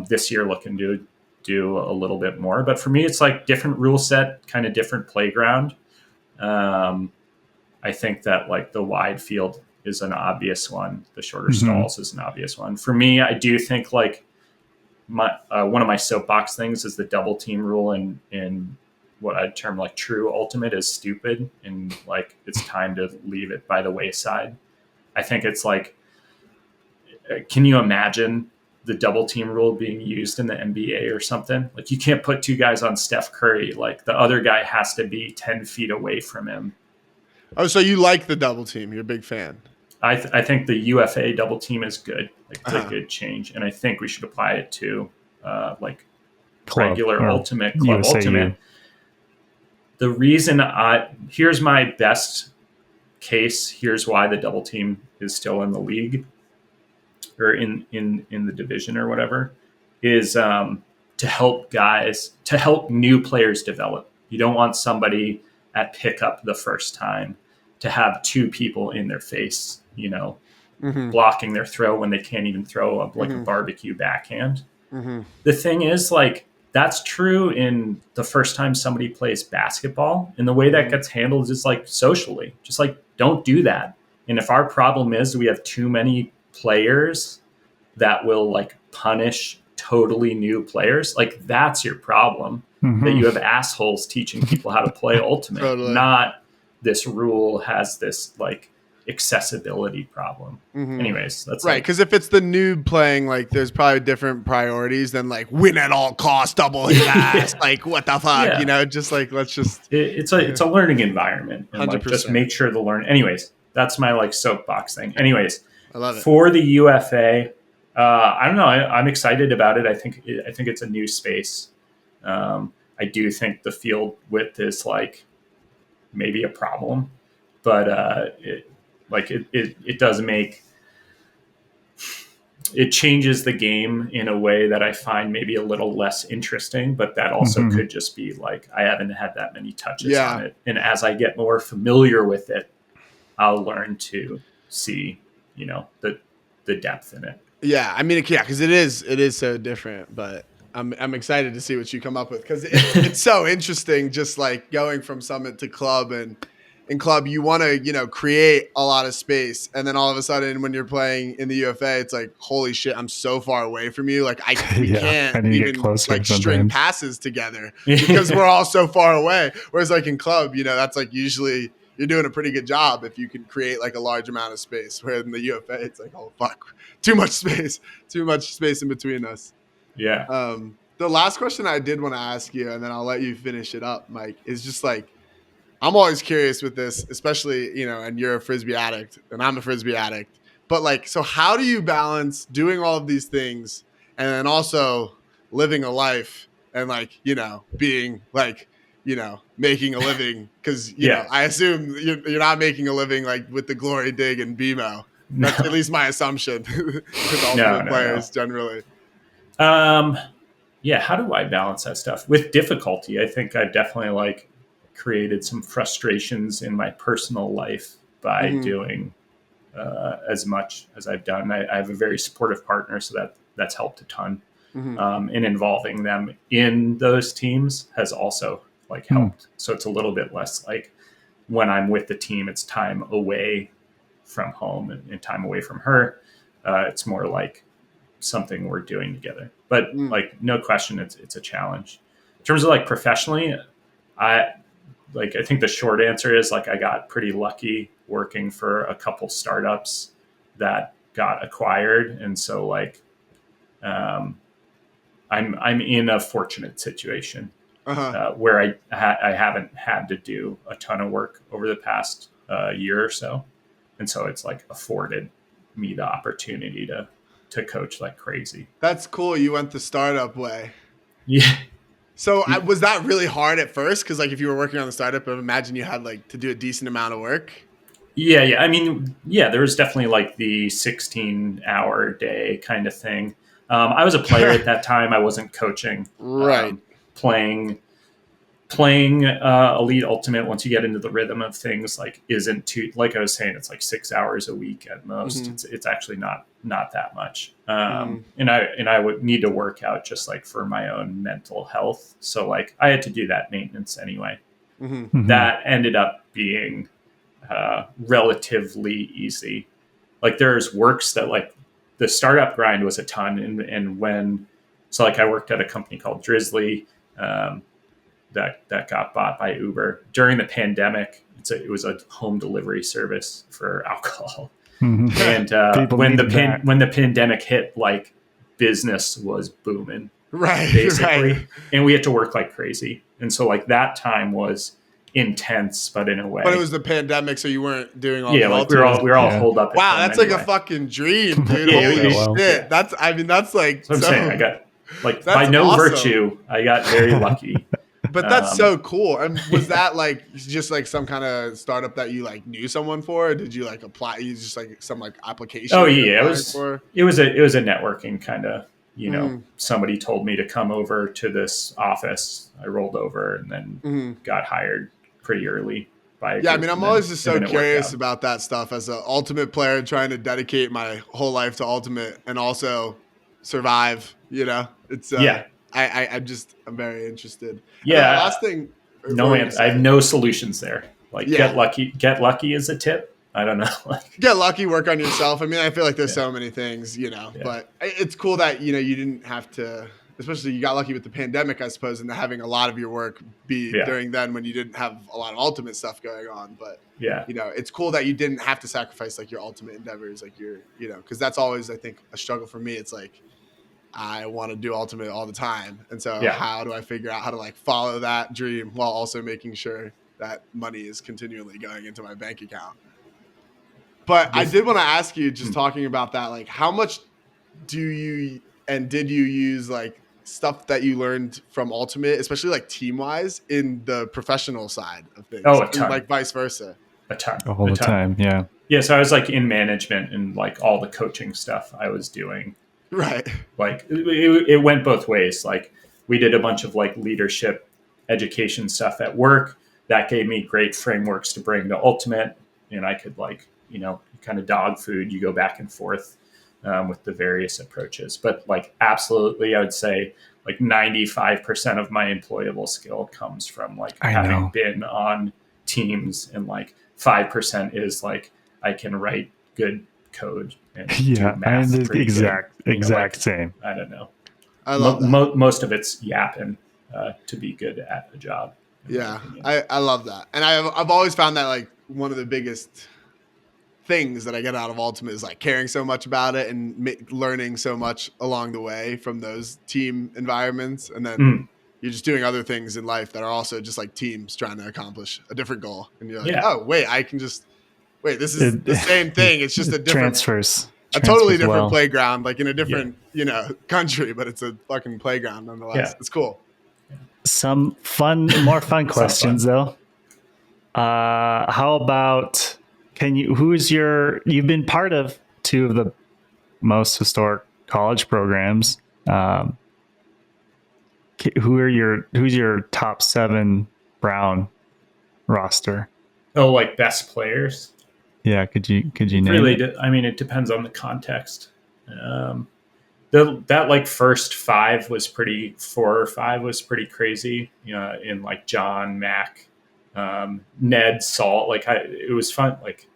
This year looking to do a little bit more, but for me, it's like different rule set, kind of different playground. I think that like the wide field is an obvious one. The shorter stalls is an obvious one. For me, I do think like one of my soapbox things is the double team rule in what I'd term like true ultimate is stupid, and like it's time to leave it by the wayside. I think it's like, can you imagine the double team rule being used in the NBA or something? Like you can't put two guys on Steph Curry. Like the other guy has to be 10 feet away from him. Oh, so you like the double team? You're a big fan. I think the UFA double team is good. Like it's a good change, and I think we should apply it to like Club, regular ultimate, club USAU. ultimate. The reason here's my best case. Here's why the double team is still in the league or in the division or whatever, is to help new players develop. You don't want somebody at pickup the first time to have two people in their face, blocking their throw when they can't even throw up like a barbecue backhand. The thing is, like, that's true in the first time somebody plays basketball, and the way that gets handled is like socially, just like, don't do that. And if our problem is we have too many players that will like punish totally new players, like that's your problem. That you have assholes teaching people how to play ultimate. Totally. Not this rule has this like accessibility problem. Anyways, that's right. Because if it's the noob playing, like there's probably different priorities than like win at all costs, double his ass. Like what the fuck, just like, let's just. It's a learning environment, and like just make sure to learn. Anyways, that's my like soapbox thing. Anyways, I love it. For the UFA, I don't know. I'm excited about it. I think it's a new space. I do think the field width is like maybe a problem, but it does make it changes the game in a way that I find maybe a little less interesting, but that also could just be like, I haven't had that many touches on it. And as I get more familiar with it, I'll learn to see, the depth in it. Yeah. I mean, because it is so different, but I'm excited to see what you come up with, because it's so interesting, just like going from summit to club, and in club you want to create a lot of space, and then all of a sudden when you're playing in the UFA, it's like, holy shit, I'm so far away from you, like we can't even like string passes together because we're all so far away. Whereas like in club, that's like usually you're doing a pretty good job if you can create like a large amount of space. Where in the UFA, it's like, oh fuck, too much space in between us. Yeah. The last question I did want to ask you, and then I'll let you finish it up, Mike, is just like, I'm always curious with this, especially, and you're a frisbee addict and I'm a frisbee addict, but like, so how do you balance doing all of these things and then also living a life and like, being like, making a living? Cause I assume you're not making a living like with the Glory, DiG, and BMO. That's at least my assumption with ultimate players generally. Yeah. How do I balance that stuff with difficulty? I think I've definitely like created some frustrations in my personal life by doing as much as I've done. I have a very supportive partner, so that's helped a ton. And involving them in those teams has also like helped. So it's a little bit less like when I'm with the team, it's time away from home and time away from her. It's more like something we're doing together. But like, no question, it's a challenge. In terms of like professionally, I think the short answer is like, I got pretty lucky working for a couple startups that got acquired. And so like, I'm in a fortunate situation where I haven't had to do a ton of work over the past year or so. And so it's like afforded me the opportunity to coach like crazy. That's cool. You went the startup way. Yeah. So was that really hard at first? Because like if you were working on the startup, I imagine you had like to do a decent amount of work. Yeah. I mean, there was definitely like the 16-hour day kind of thing. I was a player at that time. I wasn't coaching. Right. Playing Elite Ultimate, once you get into the rhythm of things, like isn't too, like I was saying, it's like 6 hours a week at most. It's actually not that much. And I would need to work out just like for my own mental health. So like I had to do that maintenance anyway. That ended up being relatively easy. Like there's works that like the startup grind was a ton. And so like I worked at a company called Drizzly. that got bought by Uber during the pandemic. It was a home delivery service for alcohol. And when the pandemic hit, like business was booming, right? Basically, Right. and we had to work like crazy. And so like that time was intense, but in a way. But it was the pandemic, so you weren't doing all. Yeah, like we were all holed up. Wow, that's anyway. like a fucking dream, dude. Yeah, Holy shit! Yeah. That's like. That's what I'm saying. I got like that's by no awesome. virtue, I got very lucky. But that's so cool. And was that like just like some kind of startup that you like knew someone for? Or did you like apply? You just like some like application? Oh yeah, it was a networking kind of. Somebody told me to come over to this office. I rolled over and then got hired pretty early. I'm always just so curious about that stuff as an ultimate player, trying to dedicate my whole life to ultimate and also survive. It's I'm very interested. Yeah. Last thing. I have no solutions there. Like get lucky is a tip. I don't know. Get lucky, work on yourself. I mean, I feel like there's so many things, but it's cool that, you didn't have to, especially you got lucky with the pandemic, I suppose, and having a lot of your work be during then when you didn't have a lot of ultimate stuff going on. But, it's cool that you didn't have to sacrifice like your ultimate endeavors, like because that's always, I think, a struggle for me. It's like, I want to do ultimate all the time. And so how do I figure out how to like follow that dream while also making sure that money is continually going into my bank account? But I did want to ask you, just talking about that, like how much did you use like stuff that you learned from Ultimate, especially like team wise, in the professional side of things? Oh, a ton. And like vice versa. A ton. All the time. Yeah. Yeah. So I was like in management and like all the coaching stuff I was doing. Right. Like it went both ways. Like we did a bunch of like leadership education stuff at work that gave me great frameworks to bring to Ultimate. And I could like, kind of dog food, you go back and forth with the various approaches. But like, absolutely, I would say like 95% of my employable skill comes from like having been on teams, and like 5% is like, I can write good code and do math. Exact same. I don't know. I love that. Most of it's yapping to be good at a job. Yeah, I love that. And I've always found that like one of the biggest things that I get out of Ultimate is like caring so much about it and learning so much along the way from those team environments. And then you're just doing other things in life that are also just like teams trying to accomplish a different goal. And you're like, oh, wait, this is the same thing. It's just a different transfers. A totally different playground, like in a different, country, but it's a fucking playground nonetheless. Yeah. It's cool. Some more fun questions though. How about, you've been part of two of the most historic college programs. Who's your top 7 Brown roster? Oh, like best players? Yeah, could you name it? I mean, it depends on the context. That like first 4 or 5 was pretty crazy. In like John, Mac, Ned, Salt. Like it was fun. Like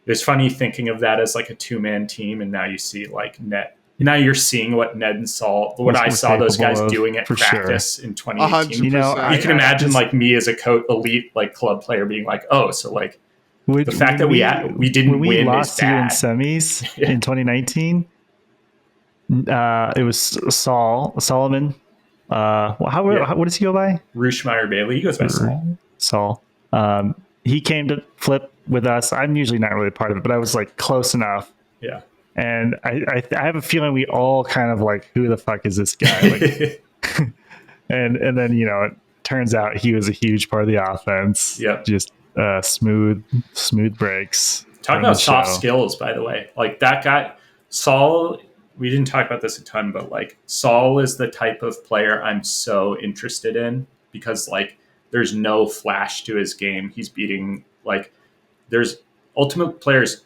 it was funny thinking of that as like a 2-man team, and now you see like Ned. Now you're seeing what Ned and Salt, what I saw those guys doing at practice in 2018. You can imagine like me as a elite like club player being like, oh, so like. The fact that we didn't win lost is bad. You in semis in 2019. It was Solomon. What does he go by? Rushmeyer Bailey. He goes by Saul. He came to flip with us. I'm usually not really part of it, but I was like close enough. Yeah. And I have a feeling we all kind of like, who the fuck is this guy? Like, and then it turns out he was a huge part of the offense. Yeah. Just smooth breaks. Talk about soft skills, by the way. Like that guy, Saul, we didn't talk about this a ton, but like Saul is the type of player I'm so interested in because like there's no flash to his game. He's beating like there's ultimate players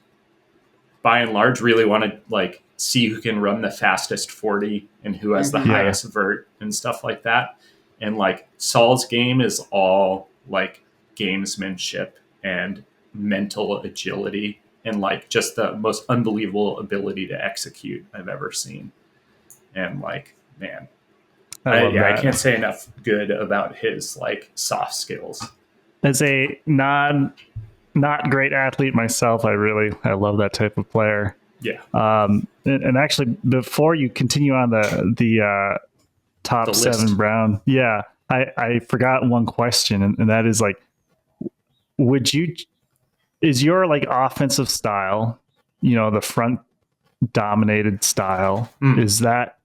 by and large really want to like see who can run the fastest 40 and who has the highest vert and stuff like that. And like Saul's game is all like gamesmanship and mental agility and like just the most unbelievable ability to execute I've ever seen. And like, man, I love I that. can't say enough good about his like soft skills. As a not great athlete myself, I love that type of player. Yeah. And actually, before you continue on the top The seven list. Brown, I forgot one question, and that is like, is your like offensive style, the front dominated style, is that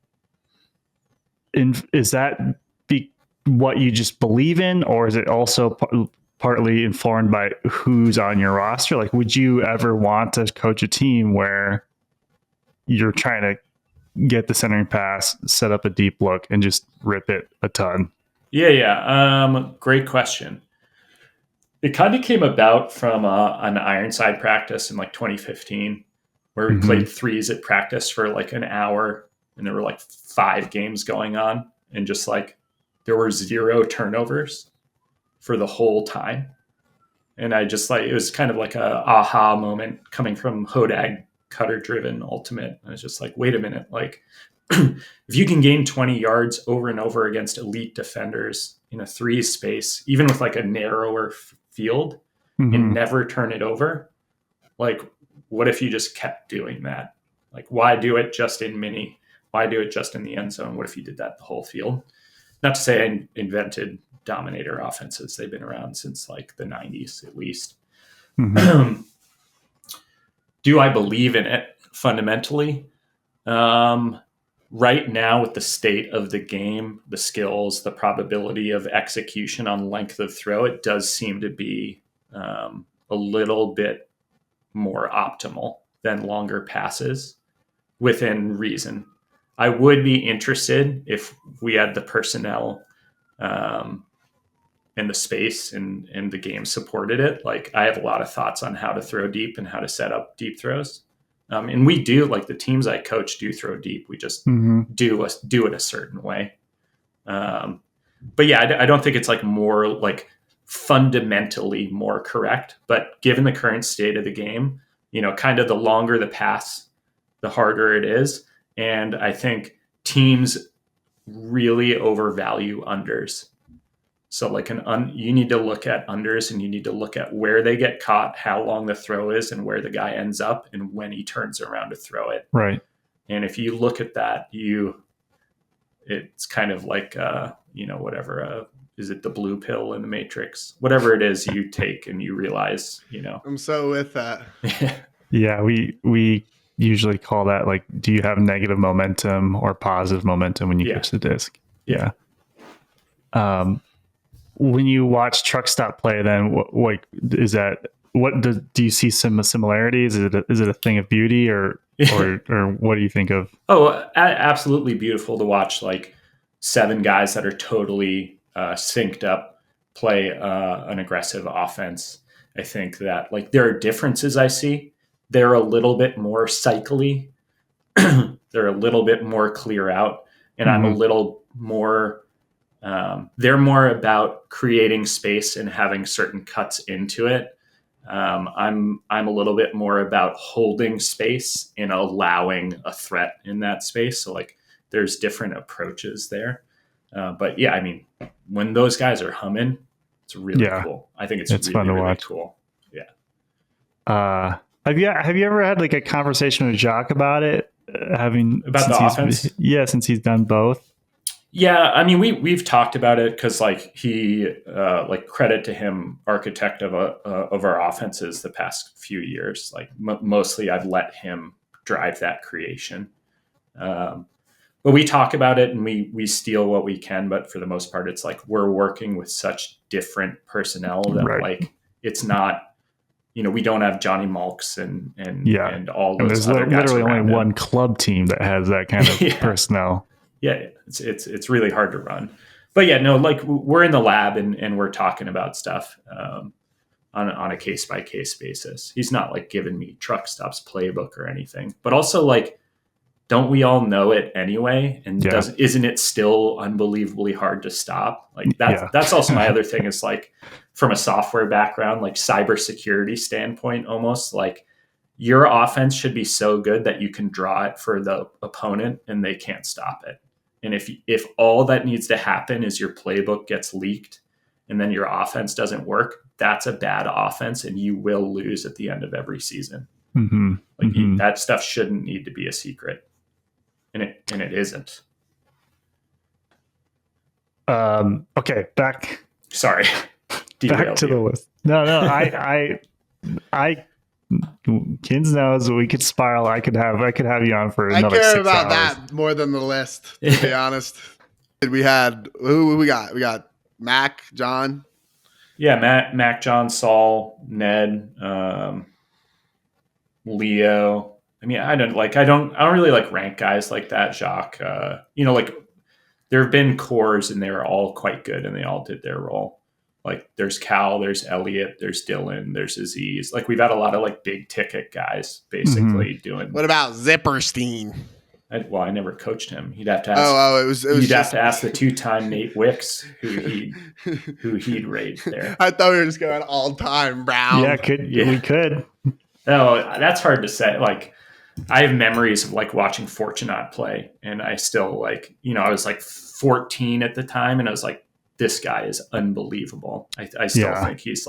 what you just believe in, or is it also partly informed by who's on your roster? Like, would you ever want to coach a team where you're trying to get the centering pass, set up a deep look, and just rip it a ton? Yeah. Great question. It kind of came about from an Ironside practice in like 2015, where we played threes at practice for like an hour, and there were like 5 games going on, and just like there were 0 turnovers for the whole time. And I just like, it was kind of like a aha moment coming from Hodag cutter driven ultimate. I was just like, wait a minute, like if you can gain 20 yards over and over against elite defenders in a 3 space, even with like a narrower field, and never turn it over, like what if you just kept doing that? Like, why do it just in mini? Why do it just in the end zone? What if you did that the whole field? Not to say I invented dominator offenses. They've been around since like the 90s at least. Do I believe in it fundamentally? Right now, with the state of the game, the skills, the probability of execution on length of throw, it does seem to be a little bit more optimal than longer passes within reason. I would be interested if we had the personnel and the space and the game supported it. Like, I have a lot of thoughts on how to throw deep and how to set up deep throws. And we do, like the teams I coach do throw deep. We just do it a certain way. But yeah, I don't think it's like more like fundamentally more correct. But given the current state of the game, kind of the longer the pass, the harder it is. And I think teams really overvalue unders. So like you need to look at unders, and you need to look at where they get caught, how long the throw is, and where the guy ends up, and when he turns around to throw it. Right. And if you look at that, it's kind of like whatever. Is it the blue pill in the Matrix? Whatever it is you take, and you realize, I'm so with that. Yeah, we usually call that like, do you have negative momentum or positive momentum when you pitch the disc? Yeah. When you watch truck stop play, then what is that? What do you see some similarities? Is it a thing of beauty, or what do you think of? Oh, absolutely beautiful to watch. Like 7 guys that are totally synced up play an aggressive offense. I think that like there are differences I see. They're a little bit more cycly. They're a little bit more clear out, and I'm a little more. They're more about creating space and having certain cuts into it. I'm a little bit more about holding space and allowing a threat in that space. So like there's different approaches there. But yeah, I mean, when those guys are humming, it's really cool. I think it's really, fun to really watch. Cool. Yeah. Have you ever had like a conversation with Jacques about it? About the offense? Since he's done both. Yeah, I mean, we've talked about it because like he like credit to him, architect of our offenses the past few years. Like mostly, I've let him drive that creation. But we talk about it and we steal what we can. But for the most part, it's like we're working with such different personnel that like it's not. We don't have Johnny Malks and all those there's other guys. Literally only him. one club team that has that kind of personnel. Yeah, it's really hard to run. But yeah, no, like we're in the lab and we're talking about stuff on a case by case basis. He's not like giving me truck stops playbook or anything, but also like, don't we all know it anyway? And isn't it still unbelievably hard to stop? Like that's also my other thing is like from a software background, like cybersecurity standpoint, almost like your offense should be so good that you can draw it for the opponent and they can't stop it. And if all that needs to happen is your playbook gets leaked and then your offense doesn't work, that's a bad offense and you will lose at the end of every season. That stuff shouldn't need to be a secret. And it isn't. Okay, back. Sorry. Back to the list. No, I Kins knows we could spiral. I could have you on for another 6 hours. I care about that more than the list, to be honest. We had who we got? We got Mac, John. Yeah, Mac, John, Saul, Ned, Leo. I mean, I don't really like rank guys like that, Jacques. Like there have been cores and they're all quite good and they all did their role. Like there's Cal, there's Elliot, there's Dylan, there's Aziz. Like we've had a lot of like big ticket guys basically doing. What about Zipperstein? I never coached him. You'd have to ask. Have to ask the 2-time Nate Wicks who he'd rate there. I thought we were just going all time Brown. Yeah, we could. No, that's hard to say. Like I have memories of like watching Fortunat play, and I still like I was like 14 at the time, and I was like, this guy is unbelievable. I still think he's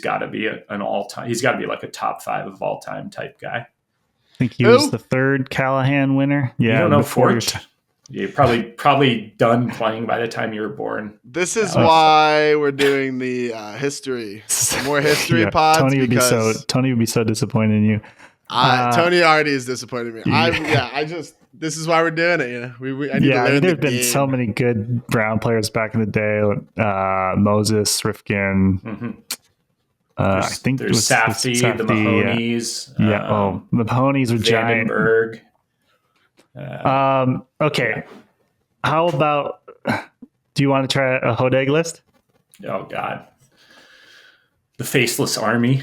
got to be an all-time. He's got to be like a top 5 of all time type guy. I think he was the 3rd Callahan winner. Yeah, you don't know Fort. You're probably done playing by the time you were born. This is why we're doing the history, more history pods. Tony would be so disappointed in you. Tony already is disappointed in me. This is why we're doing it. I need to learn there's been so many good Brown players back in the day. Moses, Rifkin. Mm-hmm. I think there's Safdie, the Mahonies. The Mahonies were giant. Vandenberg. Okay. How about? Do you want to try a Hodag list? Oh God, the Faceless Army.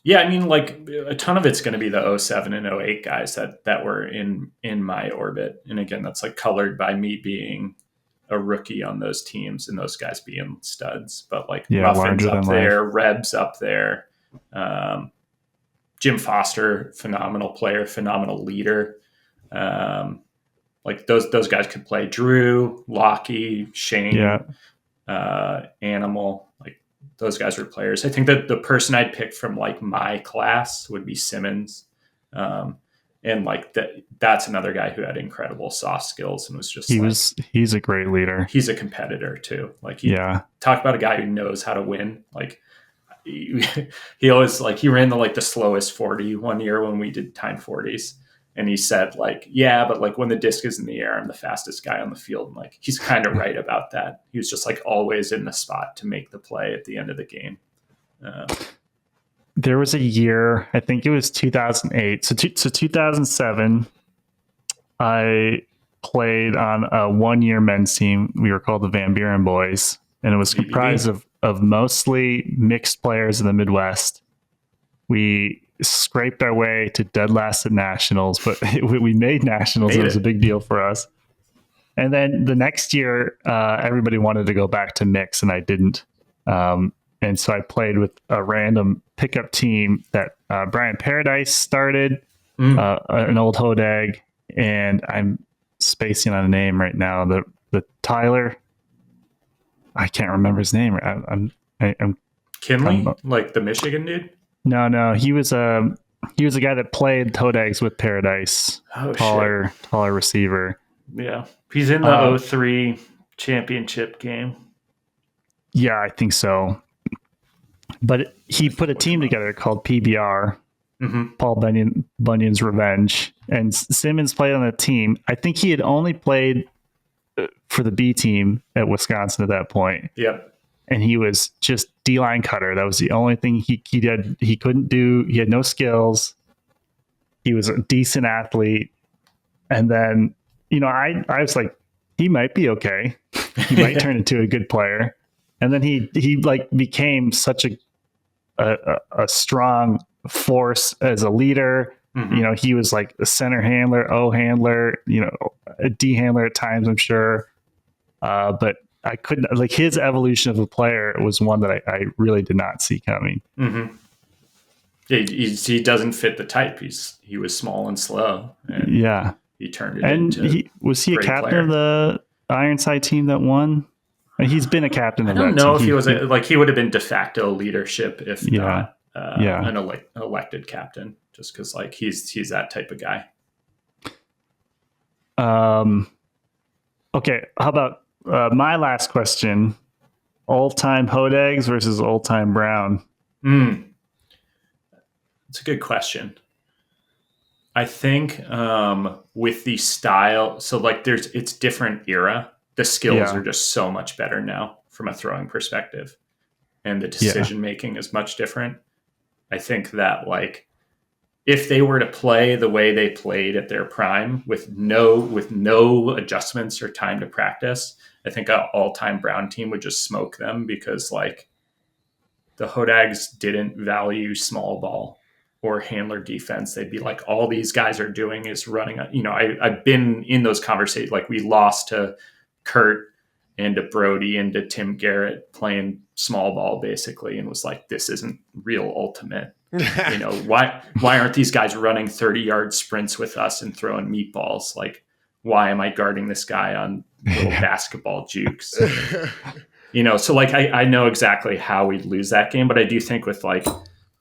Yeah, I mean, like a ton of it's going to be the 07 and 08 guys that were in my orbit. And again, that's like colored by me being a rookie on those teams and those guys being studs. But like Ruffin's up there, Reb's up there. Jim Foster, phenomenal player, phenomenal leader. Like those guys could play. Drew, Lockie, Shane, Animal. Like those guys were players. I think that the person I'd pick from like my class would be Simmons. And like that's another guy who had incredible soft skills and was just he's a great leader. He's a competitor too. Like talk about a guy who knows how to win. Like he always he ran the slowest 40 one year when we did time 40s. And he said but like when the disc is in the air, I'm the fastest guy on the field. And like, he's kind of right about that. He was just like always in the spot to make the play at the end of the game. There was a year, I think it was 2008. So 2007, I played on a 1-year men's team. We were called the Van Buren Boys, and it was comprised of mostly mixed players in the Midwest. We scraped our way to dead last at nationals, but we made nationals. It was a big deal for us. And then the next year, everybody wanted to go back to mix, and I didn't. And so I played with a random pickup team that Brian Paradise started, an old Hodag, and I'm spacing on a name right now. The Tyler, I can't remember his name. I'm Kinley, like the Michigan dude. No, he was a guy that played Hodags with Paradise. Taller receiver. Yeah, he's in the 03 championship game. Yeah, I think so. But he put a team together called PBR, Paul Bunyan's Revenge, and Simmons played on the team. I think he had only played for the B team at Wisconsin at that point. Yep. And he was just D-line cutter. That was the only thing he did. He couldn't do. He had no skills. He was a decent athlete. And then, I was like, he might be okay. He might turn into a good player. And then he became such a strong force as a leader. Mm-hmm. He was like a center handler, O handler, a D handler at times, I'm sure. But I couldn't his evolution of a player was one that I really did not see coming. Mm-hmm. He doesn't fit the type. He was small and slow. And he turned it And into. Was he a great captain player. of the Ironside team that won? He's been a captain I of don't that know team. if he was he would have been de facto leadership if Yeah. not an elected captain, just because like he's that type of guy. Okay, how about my last question? All-time Hodags versus all-time Brown. It's a good question. I think with the style, so like it's different era. The skills are just so much better now from a throwing perspective, and the decision making is much different. I think that like if they were to play the way they played at their prime with no adjustments or time to practice, I think an all-time Brown team would just smoke them because like the Hodags didn't value small ball or handler defense. They'd be like, all these guys are doing is running. I've been in those conversations. Like we lost to Kurt and to Brody and to Tim Garrett playing small ball basically, and was like, this isn't real ultimate. Why aren't these guys running 30-yard sprints with us and throwing meatballs? Like, why am I guarding this guy on little basketball jukes? So like I know exactly how we'd lose that game, but I do think with like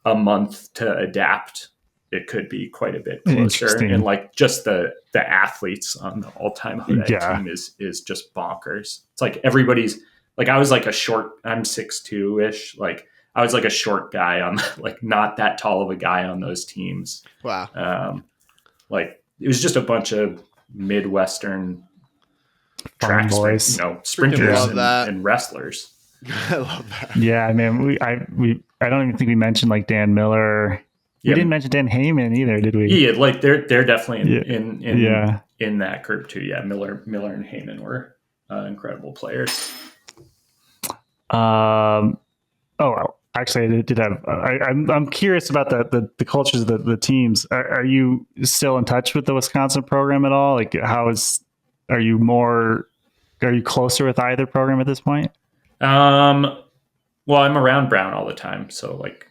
a month to adapt, it could be quite a bit closer. And like just the athletes on the all-time Hodag team is just bonkers. It's like everybody's like, I was like I'm 6'2" like I was like a short guy on like not that tall of a guy on those teams. Wow. Like it was just a bunch of Midwestern track boys, sprinters and wrestlers. I love that. Yeah, I mean, I don't even think we mentioned like Dan Miller. We didn't mention Dan Heyman either, did we? Yeah, like they're definitely in that group too. Yeah, Miller and Heyman were incredible players. Actually, I did have. I'm curious about the cultures of the teams. Are you still in touch with the Wisconsin program at all? Like, are you closer with either program at this point? Well, I'm around Brown all the time, so like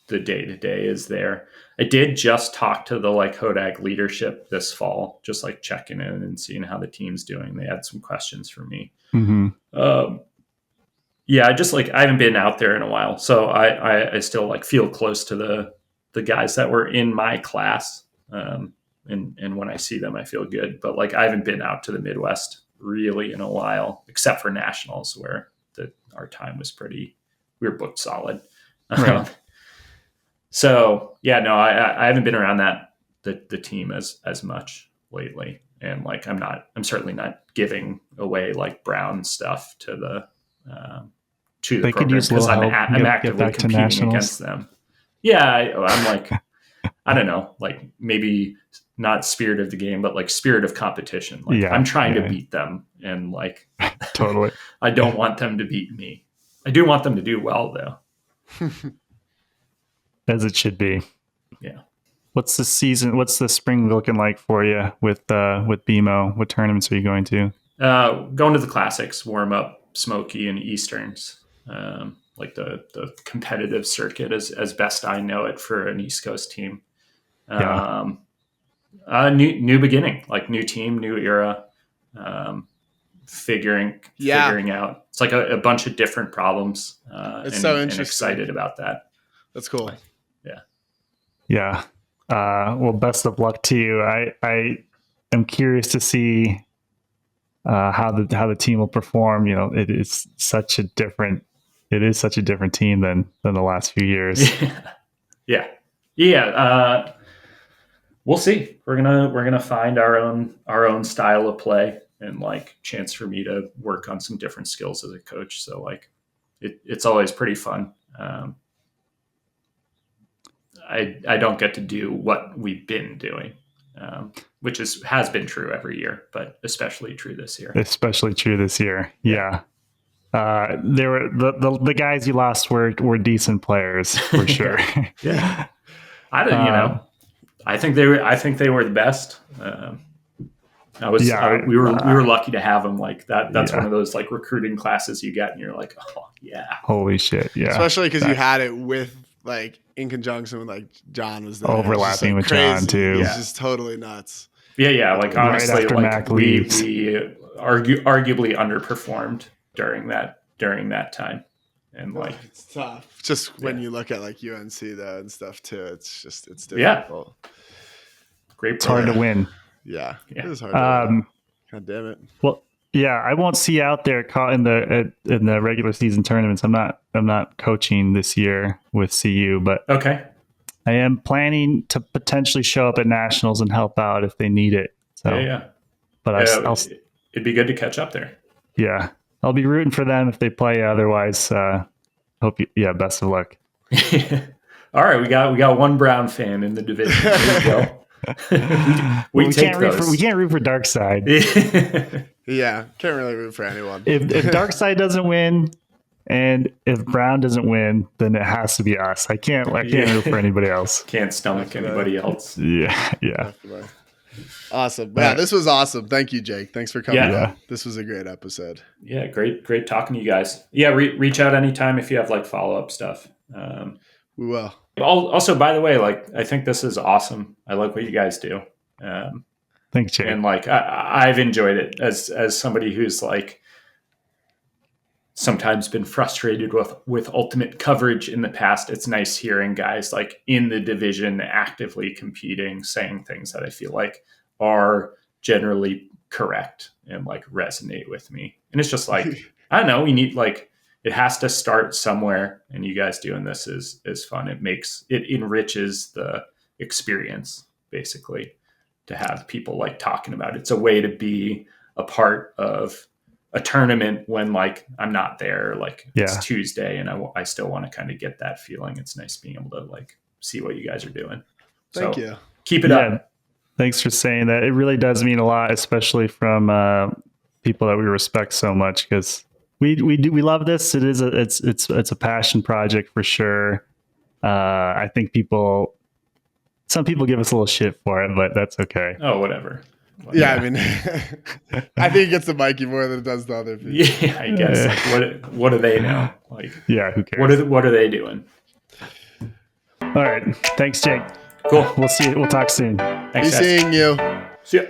the day-to-day is there. I did just talk to the like Hodag leadership this fall, just like checking in and seeing how the team's doing. They had some questions for me. Mm-hmm. I just like I haven't been out there in a while, so I still like feel close to the guys that were in my class. And when I see them, I feel good. But like I haven't been out to the Midwest really in a while, except for nationals where our time was we were booked solid. Right. So yeah, no, I haven't been around the team as much lately. And like, I'm certainly not giving away like Brown stuff to the they program because I'm actively competing against them. Yeah. I'm like, I don't know, like maybe not spirit of the game, but like spirit of competition. Like I'm trying to beat them, and like totally, I don't want them to beat me. I do want them to do well though. As it should be. Yeah. What's the spring looking like for you with BMO? What tournaments are you going to? Going to the classics, warm up, Smoky and Easterns. Like the competitive circuit as best I know it for an East Coast team. New beginning, like new team, new era, figuring out. It's like a bunch of different problems. It's so interesting. And excited about that. That's cool. Yeah. Well, best of luck to you. I am curious to see how the team will perform. It is such a different team than the last few years. Yeah. We'll see. We're gonna find our own style of play, and like chance for me to work on some different skills as a coach. So like it's always pretty fun. I don't get to do what we've been doing, which has been true every year, but especially true this year. Yeah. There were the guys you lost were decent players for sure. Yeah. I think they were the best. We were lucky to have them like that. That's one of those like recruiting classes you get and you're like, oh yeah. Holy shit. Yeah. Especially because you had it with like in conjunction with like John was there. Overlapping with crazy. John too. It's just totally nuts. Yeah. Like honestly, after like Mac we leaves. arguably underperformed during that time, and like It's tough. Just when Yeah. you look at like UNC though and stuff too, it's Yeah. difficult. great. It's hard to win. Yeah, Yeah. it is hard to win. Um, God damn it. well, yeah, I won't see you out there in the regular season tournaments. I'm not coaching this year with CU, but Okay. I am planning to potentially show up at nationals and help out if they need it. So, Yeah. but It'd be good to catch up there. yeah, I'll be rooting for them if they play. Otherwise, hope you. Yeah, best of luck. All right, we got one Brown fan in the division. There you go. we take those. We can't root for Dark Side. Yeah, can't really root for anyone. If Dark Side doesn't win, and if Brown doesn't win, then it has to be us. I can't root for anybody else. Can't stomach anybody else. Yeah. Definitely. Awesome. Yeah, this was awesome. Thank you, Jake. Thanks for coming Yeah. on. This was a great episode. Yeah, great talking to you guys. Yeah, reach out anytime if you have like follow-up stuff. We will. Also, by the way, like I think this is awesome. I like what you guys do. Thanks, Jake. And like I've enjoyed it as somebody who's like sometimes been frustrated with ultimate coverage in the past. It's nice hearing guys like in the division actively competing, saying things that I feel like are generally correct and like resonate with me. And it's just like, I don't know, we need like, it has to start somewhere, and you guys doing this is fun. It enriches the experience basically to have people like talking about it. It's a way to be a part of a tournament when like I'm not there, like it's Tuesday and I still want to kind of get that feeling. It's nice being able to like see what you guys are doing. Thank you. Keep it up. Thanks for saying that. It really does mean a lot, especially from people that we respect so much, because we love this. It's a passion project for sure. I think some people give us a little shit for it, but that's okay. Oh, whatever. Yeah, I mean, I think it gets the Mikey more than it does the other people. Yeah, I guess. Like, what do they know? Like, yeah, who cares? What are they doing? All right, thanks, Jake. Cool. We'll see you. We'll talk soon. Thanks, Be seeing you. See ya.